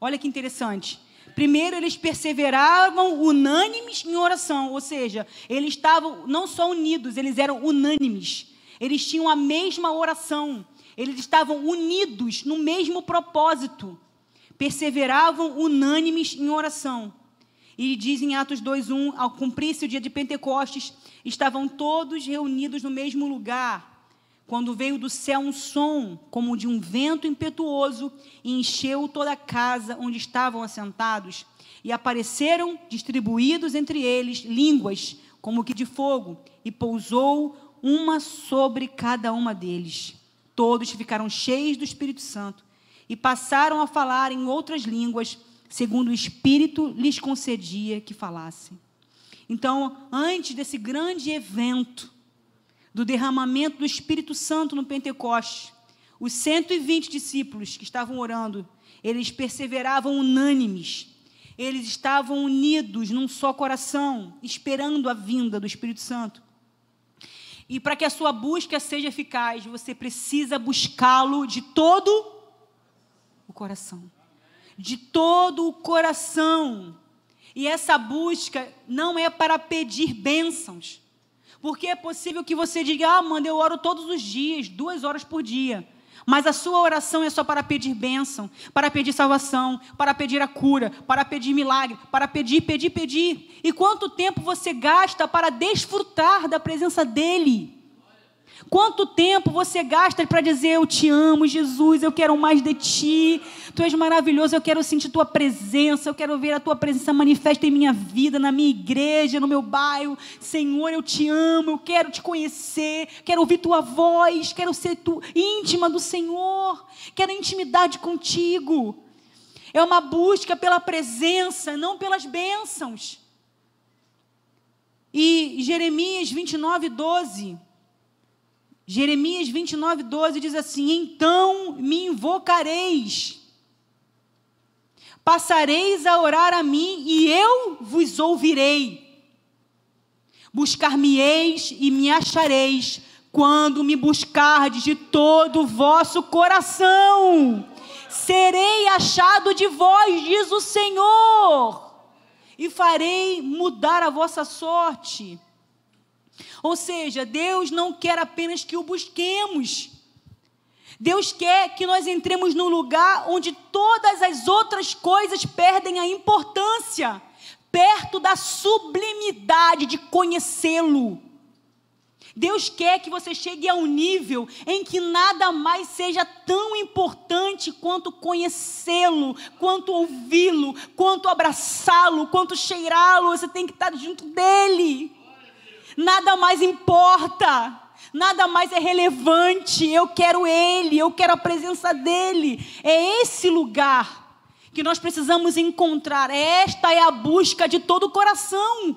Olha que interessante. Primeiro, eles perseveravam unânimes em oração, ou seja, eles estavam não só unidos, eles eram unânimes. Eles tinham a mesma oração, eles estavam unidos no mesmo propósito. Perseveravam unânimes em oração. E diz em Atos 2:1, ao cumprir-se o dia de Pentecostes, estavam todos reunidos no mesmo lugar, quando veio do céu um som, como de um vento impetuoso, e encheu toda a casa onde estavam assentados. E apareceram, distribuídos entre eles, línguas, como que de fogo, e pousou uma sobre cada uma deles. Todos ficaram cheios do Espírito Santo, e passaram a falar em outras línguas, segundo o Espírito lhes concedia que falassem. Então, antes desse grande evento, do derramamento do Espírito Santo no Pentecostes, Os 120 discípulos que estavam orando, eles perseveravam unânimes. Eles estavam unidos num só coração, esperando a vinda do Espírito Santo. E para que a sua busca seja eficaz, você precisa buscá-lo de todo o coração. De todo o coração. E essa busca não é para pedir bênçãos. Porque é possível que você diga, Amanda, eu oro todos os dias, 2 horas por dia. Mas a sua oração é só para pedir bênção, para pedir salvação, para pedir a cura, para pedir milagre, para pedir. E quanto tempo você gasta para desfrutar da presença dEle? Quanto tempo você gasta para dizer, eu te amo, Jesus, eu quero mais de Ti, Tu és maravilhoso, eu quero sentir Tua presença, eu quero ver a Tua presença manifesta em minha vida, na minha igreja, no meu bairro. Senhor, eu te amo, eu quero Te conhecer, quero ouvir Tua voz, quero ser íntima do Senhor, quero intimidade contigo. É uma busca pela presença, não pelas bênçãos. E Jeremias 29:12... Jeremias 29:12 diz assim, então me invocareis, passareis a orar a mim e eu vos ouvirei. Buscar-me-eis e me achareis, quando me buscardes de todo o vosso coração. Serei achado de vós, diz o Senhor, e farei mudar a vossa sorte. Ou seja, Deus não quer apenas que o busquemos. Deus quer que nós entremos num lugar onde todas as outras coisas perdem a importância, perto da sublimidade de conhecê-lo. Deus quer que você chegue a um nível em que nada mais seja tão importante quanto conhecê-lo, quanto ouvi-lo, quanto abraçá-lo, quanto cheirá-lo. Você tem que estar junto dele. Nada mais importa, nada mais é relevante. Eu quero Ele, eu quero a presença dEle. É esse lugar que nós precisamos encontrar. Esta é a busca de todo o coração.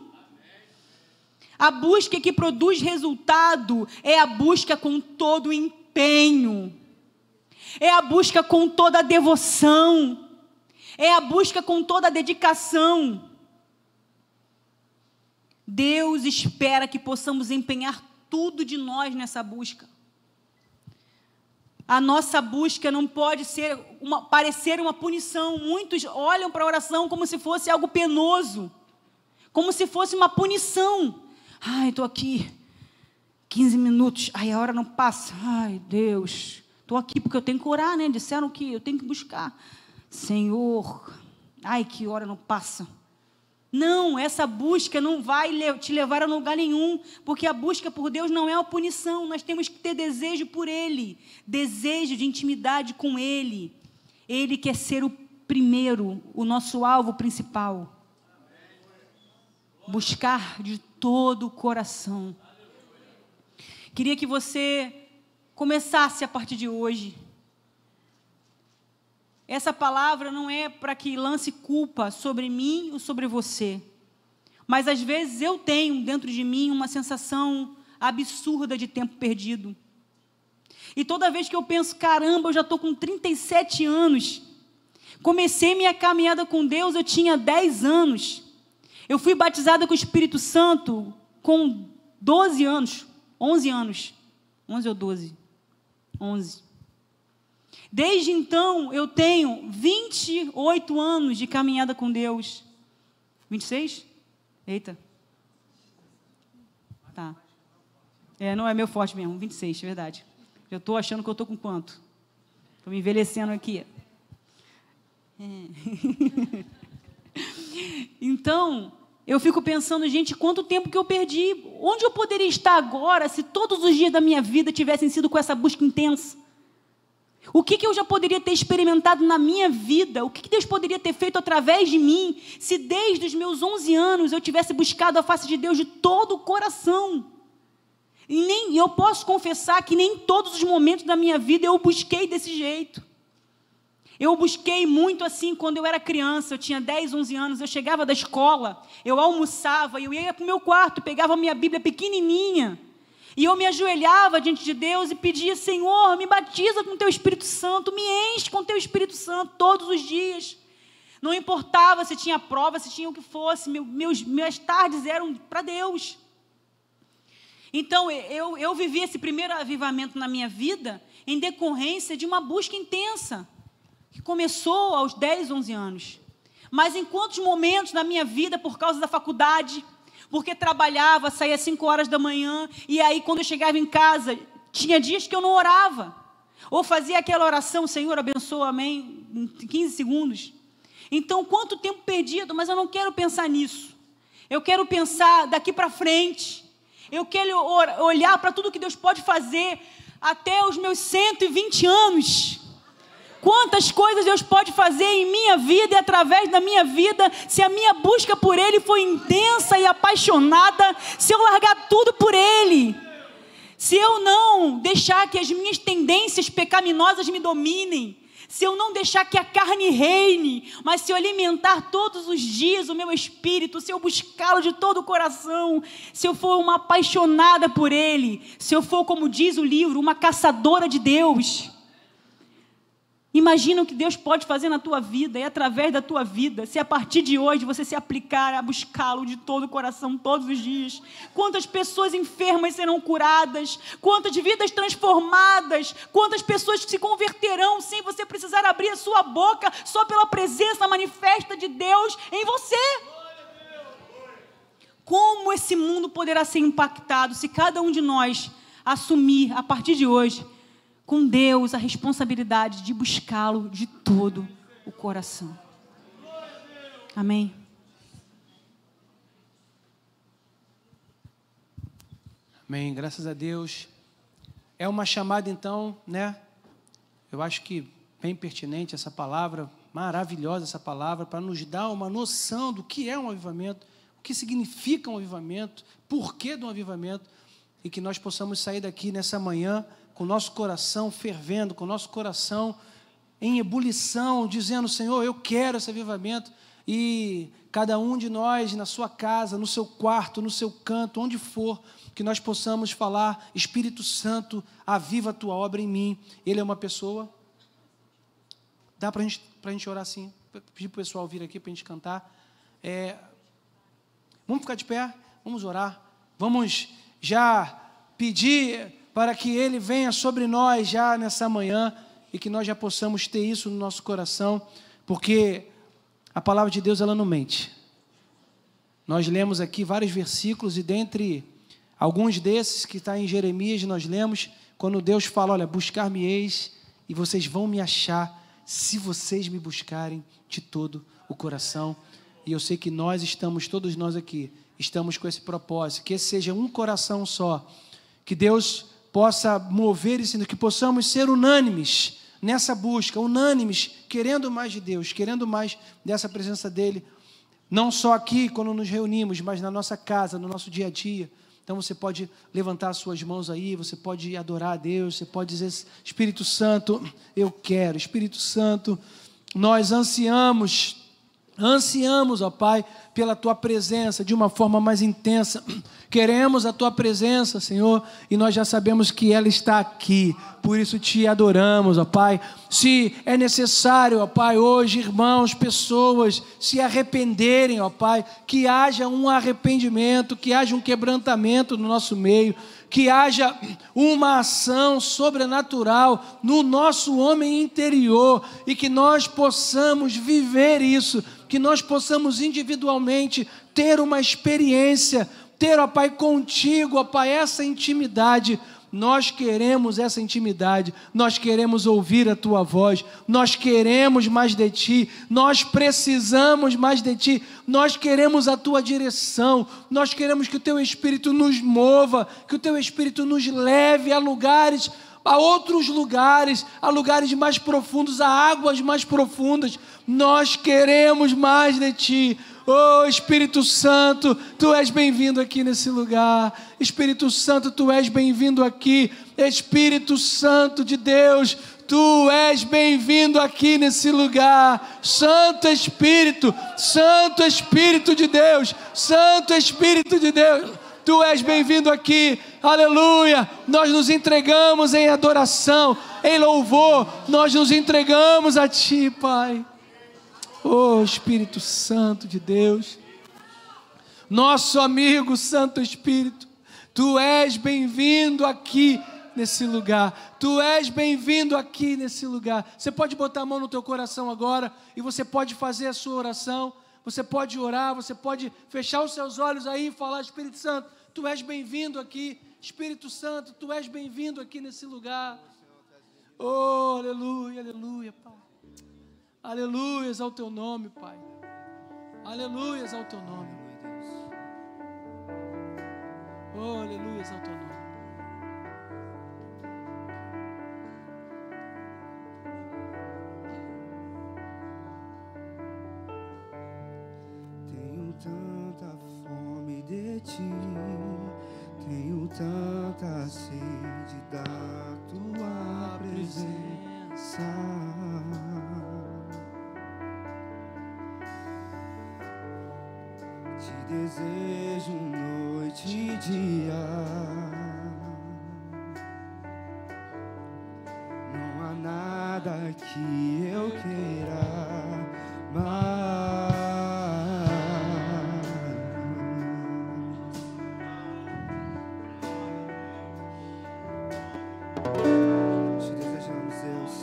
A busca que produz resultado é a busca com todo o empenho. É a busca com toda a devoção. É a busca com toda a dedicação. Deus espera que possamos empenhar tudo de nós nessa busca. A nossa busca não pode parecer uma punição. Muitos olham para a oração como se fosse algo penoso, como se fosse uma punição. Ai, estou aqui 15 minutos, ai, a hora não passa. Ai, Deus, estou aqui porque eu tenho que orar, né? Disseram que eu tenho que buscar. Senhor, ai, que hora não passa. Não, essa busca não vai te levar a lugar nenhum, porque a busca por Deus não é uma punição. Nós temos que ter desejo por Ele, desejo de intimidade com Ele. Ele quer ser o primeiro, o nosso alvo principal. Buscar de todo o coração. Queria que você começasse a partir de hoje. Essa palavra não é para que lance culpa sobre mim ou sobre você. Mas às vezes eu tenho dentro de mim uma sensação absurda de tempo perdido. E toda vez que eu penso, caramba, eu já estou com 37 anos. Comecei minha caminhada com Deus, eu tinha 10 anos. Eu fui batizada com o Espírito Santo com 12 anos, 11 anos. 11 ou 12? 11. Desde então, eu tenho 28 anos de caminhada com Deus. 26? Eita. Tá. Não é meu forte mesmo, 26, é verdade. Eu estou achando que eu estou com quanto? Estou me envelhecendo aqui. Então, eu fico pensando, gente, quanto tempo que eu perdi? Onde eu poderia estar agora se todos os dias da minha vida tivessem sido com essa busca intensa? O que eu já poderia ter experimentado na minha vida? O que Deus poderia ter feito através de mim, se desde os meus 11 anos eu tivesse buscado a face de Deus de todo o coração? E eu posso confessar que nem em todos os momentos da minha vida eu busquei desse jeito. Eu busquei muito assim quando eu era criança, eu tinha 10, 11 anos, eu chegava da escola, eu almoçava, eu ia para o meu quarto, pegava a minha Bíblia pequenininha, E eu me ajoelhava diante de Deus e pedia: Senhor, me batiza com Teu Espírito Santo, me enche com Teu Espírito Santo todos os dias. Não importava se tinha prova, se tinha o que fosse, minhas tardes eram para Deus. Então, eu vivi esse primeiro avivamento na minha vida em decorrência de uma busca intensa, que começou aos 10, 11 anos. Mas em quantos momentos na minha vida, por causa da faculdade, porque trabalhava, saía às 5 horas da manhã, e aí quando eu chegava em casa, tinha dias que eu não orava, ou fazia aquela oração: Senhor, abençoa, amém, em 15 segundos. Então, quanto tempo perdido, mas eu não quero pensar nisso. Eu quero pensar daqui para frente. Eu quero olhar para tudo que Deus pode fazer até os meus 120 anos. Quantas coisas Deus pode fazer em minha vida e através da minha vida, se a minha busca por Ele foi intensa e apaixonada, se eu largar tudo por Ele, se eu não deixar que as minhas tendências pecaminosas me dominem, se eu não deixar que a carne reine, mas se eu alimentar todos os dias o meu espírito, se eu buscá-lo de todo o coração, se eu for uma apaixonada por Ele, se eu for, como diz o livro, uma caçadora de Deus. Imagina o que Deus pode fazer na tua vida e através da tua vida, se a partir de hoje você se aplicar a buscá-lo de todo o coração todos os dias. Quantas pessoas enfermas serão curadas, quantas vidas transformadas, quantas pessoas se converterão sem você precisar abrir a sua boca, só pela presença manifesta de Deus em você. Como esse mundo poderá ser impactado se cada um de nós assumir a partir de hoje com Deus a responsabilidade de buscá-lo de todo o coração. Amém? Amém, graças a Deus. É uma chamada então, né? Eu acho que bem pertinente essa palavra, maravilhosa essa palavra, para nos dar uma noção do que é um avivamento, o que significa um avivamento, porquê de um avivamento, e que nós possamos sair daqui nessa manhã com o nosso coração fervendo, com o nosso coração em ebulição, dizendo: Senhor, eu quero esse avivamento. E cada um de nós, na sua casa, no seu quarto, no seu canto, onde for, que nós possamos falar: Espírito Santo, aviva a tua obra em mim. Ele é uma pessoa. Dá para a gente orar assim? Pedir para o pessoal vir aqui para a gente cantar. Vamos ficar de pé, vamos orar, vamos já pedir para que Ele venha sobre nós já nessa manhã e que nós já possamos ter isso no nosso coração, porque a palavra de Deus, ela não mente. Nós lemos aqui vários versículos e dentre alguns desses que está em Jeremias, nós lemos quando Deus fala: olha, buscar-me-eis e vocês vão me achar se vocês me buscarem de todo o coração. E eu sei que todos nós aqui, estamos com esse propósito, que esse seja um coração só, que Deus possa mover isso, que possamos ser unânimes nessa busca, unânimes, querendo mais de Deus, querendo mais dessa presença dEle, não só aqui quando nos reunimos, mas na nossa casa, no nosso dia a dia. Então você pode levantar as suas mãos aí, você pode adorar a Deus, você pode dizer: Espírito Santo, eu quero. Espírito Santo, nós ansiamos, ó Pai, pela Tua presença de uma forma mais intensa. Queremos a Tua presença, Senhor, e nós já sabemos que ela está aqui. Por isso Te adoramos, ó Pai. Se é necessário, ó Pai, hoje, irmãos, pessoas se arrependerem, ó Pai, que haja um arrependimento, que haja um quebrantamento no nosso meio, que haja uma ação sobrenatural no nosso homem interior e que nós possamos viver isso, que nós possamos individualmente ter uma experiência, ter, ó Pai, contigo, ó Pai, essa intimidade. Nós queremos essa intimidade, nós queremos ouvir a Tua voz, nós queremos mais de Ti, nós precisamos mais de Ti, nós queremos a Tua direção, nós queremos que o Teu Espírito nos mova, que o Teu Espírito nos leve a lugares, a outros lugares, a lugares mais profundos, a águas mais profundas. Nós queremos mais de Ti. Oh, Espírito Santo, Tu és bem-vindo aqui nesse lugar. Espírito Santo, Tu és bem-vindo aqui. Espírito Santo de Deus, Tu és bem-vindo aqui nesse lugar. Santo Espírito de Deus, Santo Espírito de Deus, Tu Tu és bem-vindo aqui, aleluia. Nós nos entregamos em adoração, em louvor, nós nos entregamos a Ti, Pai. Oh, Espírito Santo de Deus, nosso amigo Santo Espírito, Tu és bem-vindo aqui nesse lugar. Tu és bem-vindo aqui nesse lugar. Você pode botar a mão no teu coração agora e você pode fazer a sua oração. Você pode orar, você pode fechar os seus olhos aí e falar: Espírito Santo, Tu és bem-vindo aqui. Espírito Santo, Tu és bem-vindo aqui nesse lugar. Oh, aleluia, aleluia, Pai. Aleluias ao Teu nome, Pai. Aleluias ao Teu nome. Oh, aleluias ao Teu nome. Tenho tanta fome de Ti, tenho tanta sede da Tua presença. Te desejo noite e dia. Não há nada que eu queira mais. Te desejamos, Deus.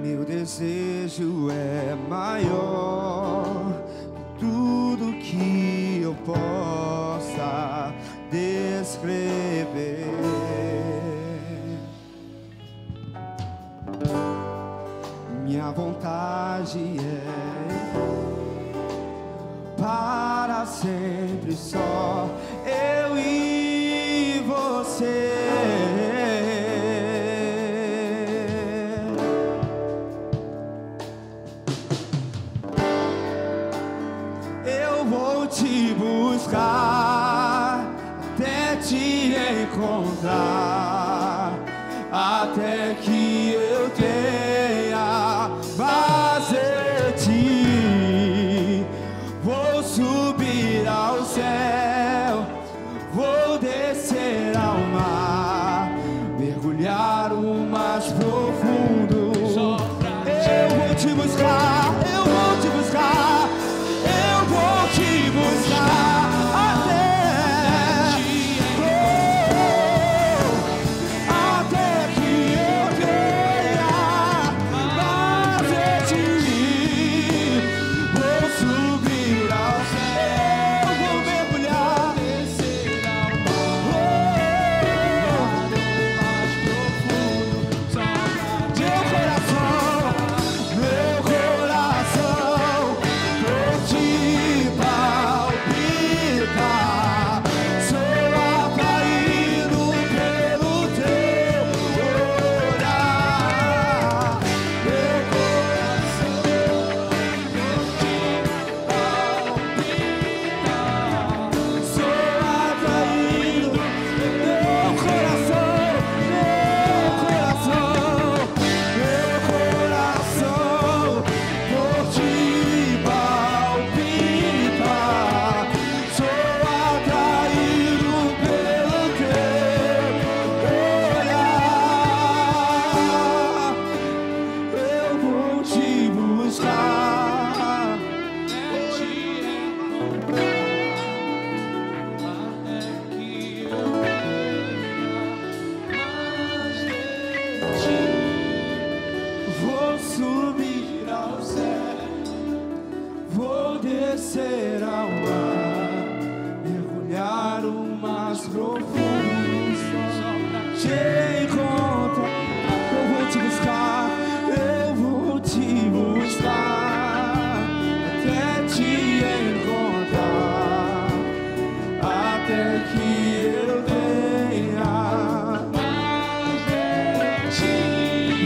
Meu desejo é maior que tudo que eu possa descrever. Minha vontade é para sempre só eu e você. Te buscar até te encontrar, até que eu tenha mais de Ti. Vou subir ao céu, vou descer ao mar, mergulhar o mais profundo. Eu vou te buscar, eu vou te buscar. Eu vou te buscar até que eu tenha mais de Ti. Vou subir ao céu, vou mergulhar, descer ao mar, mais profundo. Meu coração por Ti palpita. Sou atraído pelo Teu olhar. Meu coração por Ti palpita. Sou atraído. Meu coração por Ti palpita. Sou atraído pelo Teu olhar. Eu vou te buscar, vou te encontrar, até que eu tenha mais de Ti. Vou subir ao céu, vou descer ao mar, mergulhar o mais profundo só pra te encontrar. Eu vou te buscar, eu vou te buscar, até te encontrar, até que eu tenha mais de Ti.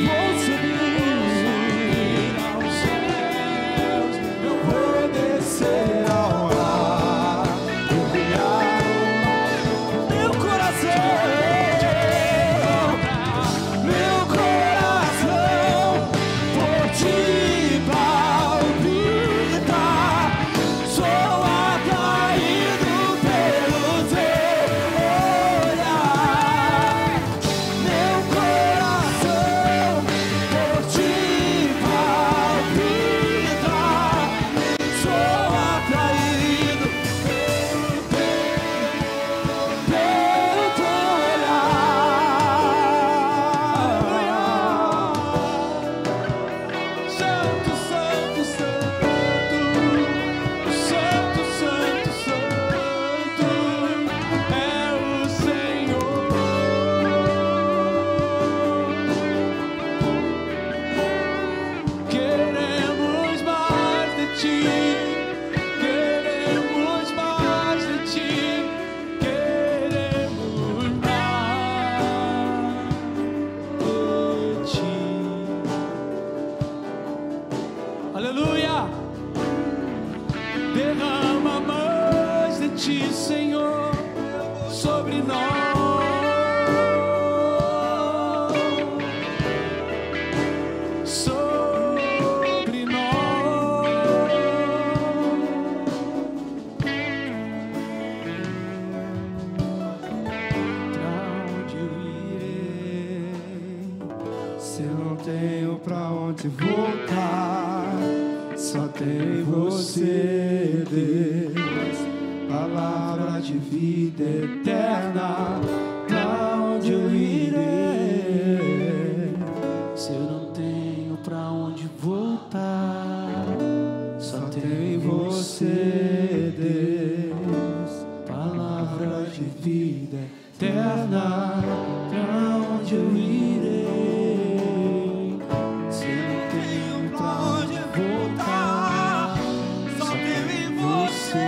Vou subir aos céus, eu vou descer ao mar, mergulhar o meu coração. onde voltar. Só tem você, Deus, palavra de vida eterna. Pra onde eu irei se eu não tenho pra onde voltar? Só tem você, Deus, palavra de vida eterna. Pra onde eu irei se eu não tenho pra onde voltar? Só tenho em você,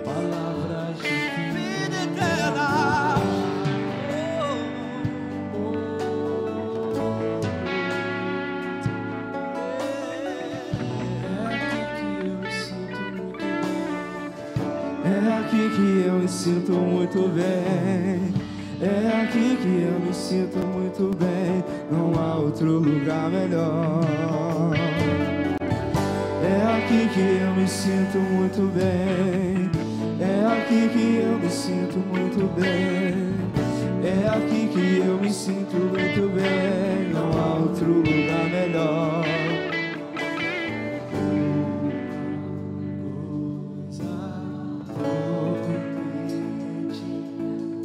palavra de vida eterna. É aqui que eu me sinto muito bem. É aqui que eu me sinto muito bem. Não há outro lugar melhor. É aqui que eu me sinto muito bem. É aqui que eu me sinto muito bem. É aqui que eu me sinto muito bem. Não há outro lugar melhor.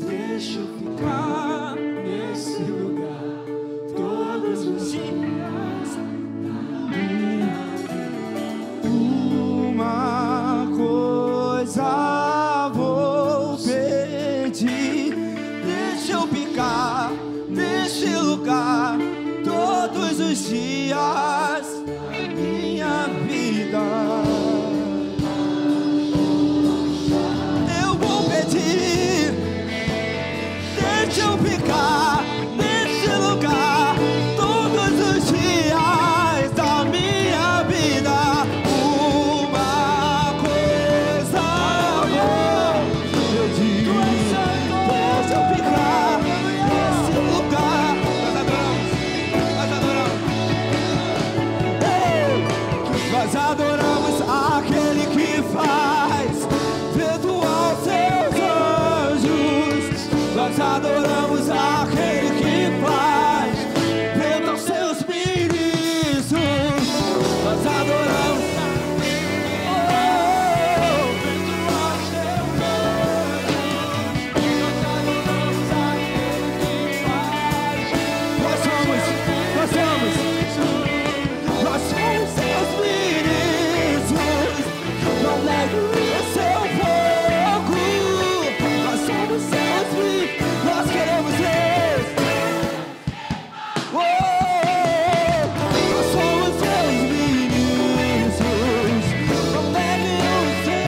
Deixa eu ficar nesse lugar todos os dias da minha vida. Uma coisa vou pedir. Deixa eu ficar nesse lugar todos os dias da minha vida. Eu vou pedir. Deixa eu ficar nesse lugar todos os dias da minha vida. Uma coisa vou pedir. Deixa eu ficar nesse lugar. Nós adoramos aquele que faz vento aos seus anjos. Nós adoramos aquele que faz vento aos seus ministros. Nós adoramos vento aos seus anjos. Nós adoramos aquele que faz. Nós somos seus ministros. Não negue o seu fogo. Nós somos seus filhos. Nós queremos ver. Nós somos seus ministros. Não negue o seu.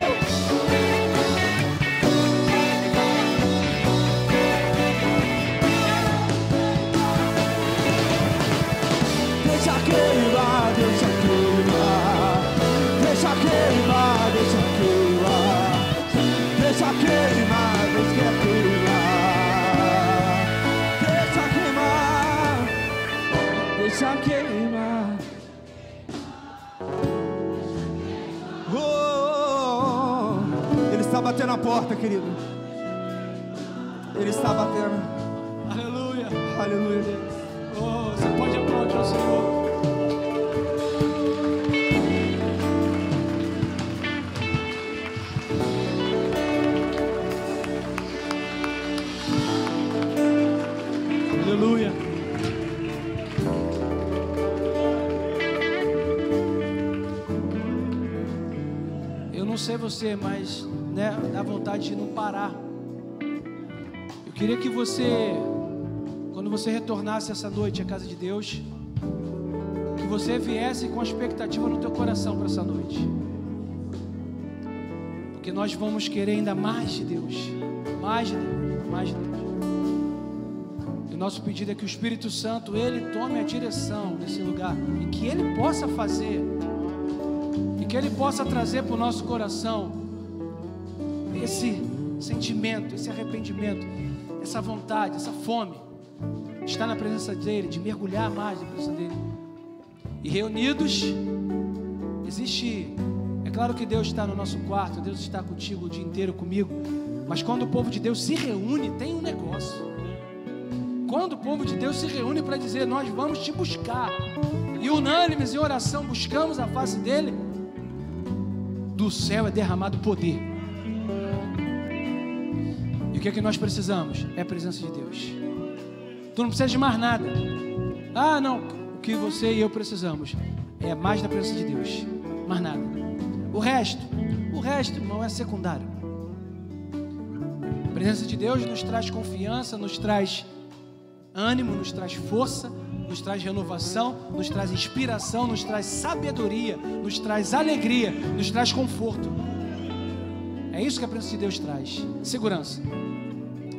Deixa queimar, deixa queimar. Deixa queimar, deixa queimar. Deixa queimar, deixa queimar. Deixa queimar. Oh, ele está batendo a porta, querido. Ele está batendo. Aleluia. Aleluia, Deus. Oh, você pode aplaudir o Senhor. Aleluia. Eu não sei você, mas dá vontade de não parar. Eu queria que você, quando você retornasse essa noite à casa de Deus, que você viesse com a expectativa no teu coração para essa noite, porque nós vamos querer ainda mais de Deus, mais de Deus, mais de Deus. E o nosso pedido é que o Espírito Santo, Ele tome a direção nesse lugar, e que Ele possa fazer, e que Ele possa trazer para o nosso coração esse sentimento, esse arrependimento, essa vontade, essa fome de estar na presença dEle, de mergulhar mais na presença dEle. E reunidos, existe, é claro que Deus está no nosso quarto, Deus está contigo o dia inteiro comigo, mas quando o povo de Deus se reúne, tem um negócio. quando o povo de Deus se reúne para dizer: nós vamos te buscar, e unânimes em oração buscamos a face dele, do céu é derramado poder. E o que é que nós precisamos? É a presença de Deus. Tu não precisa de mais nada. Ah, não, o que você e eu precisamos é mais da presença de Deus, mais nada. O resto, irmão, é secundário. A presença de Deus nos traz confiança, nos traz ânimo, nos traz força, nos traz renovação, nos traz inspiração, nos traz sabedoria, nos traz alegria, nos traz conforto. É isso que a presença de Deus traz. Segurança.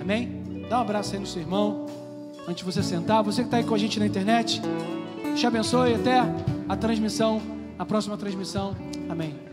Amém? Dá um abraço aí no seu irmão, antes de você sentar. Você que está aí com a gente na internet, te abençoe até a próxima transmissão. Amém.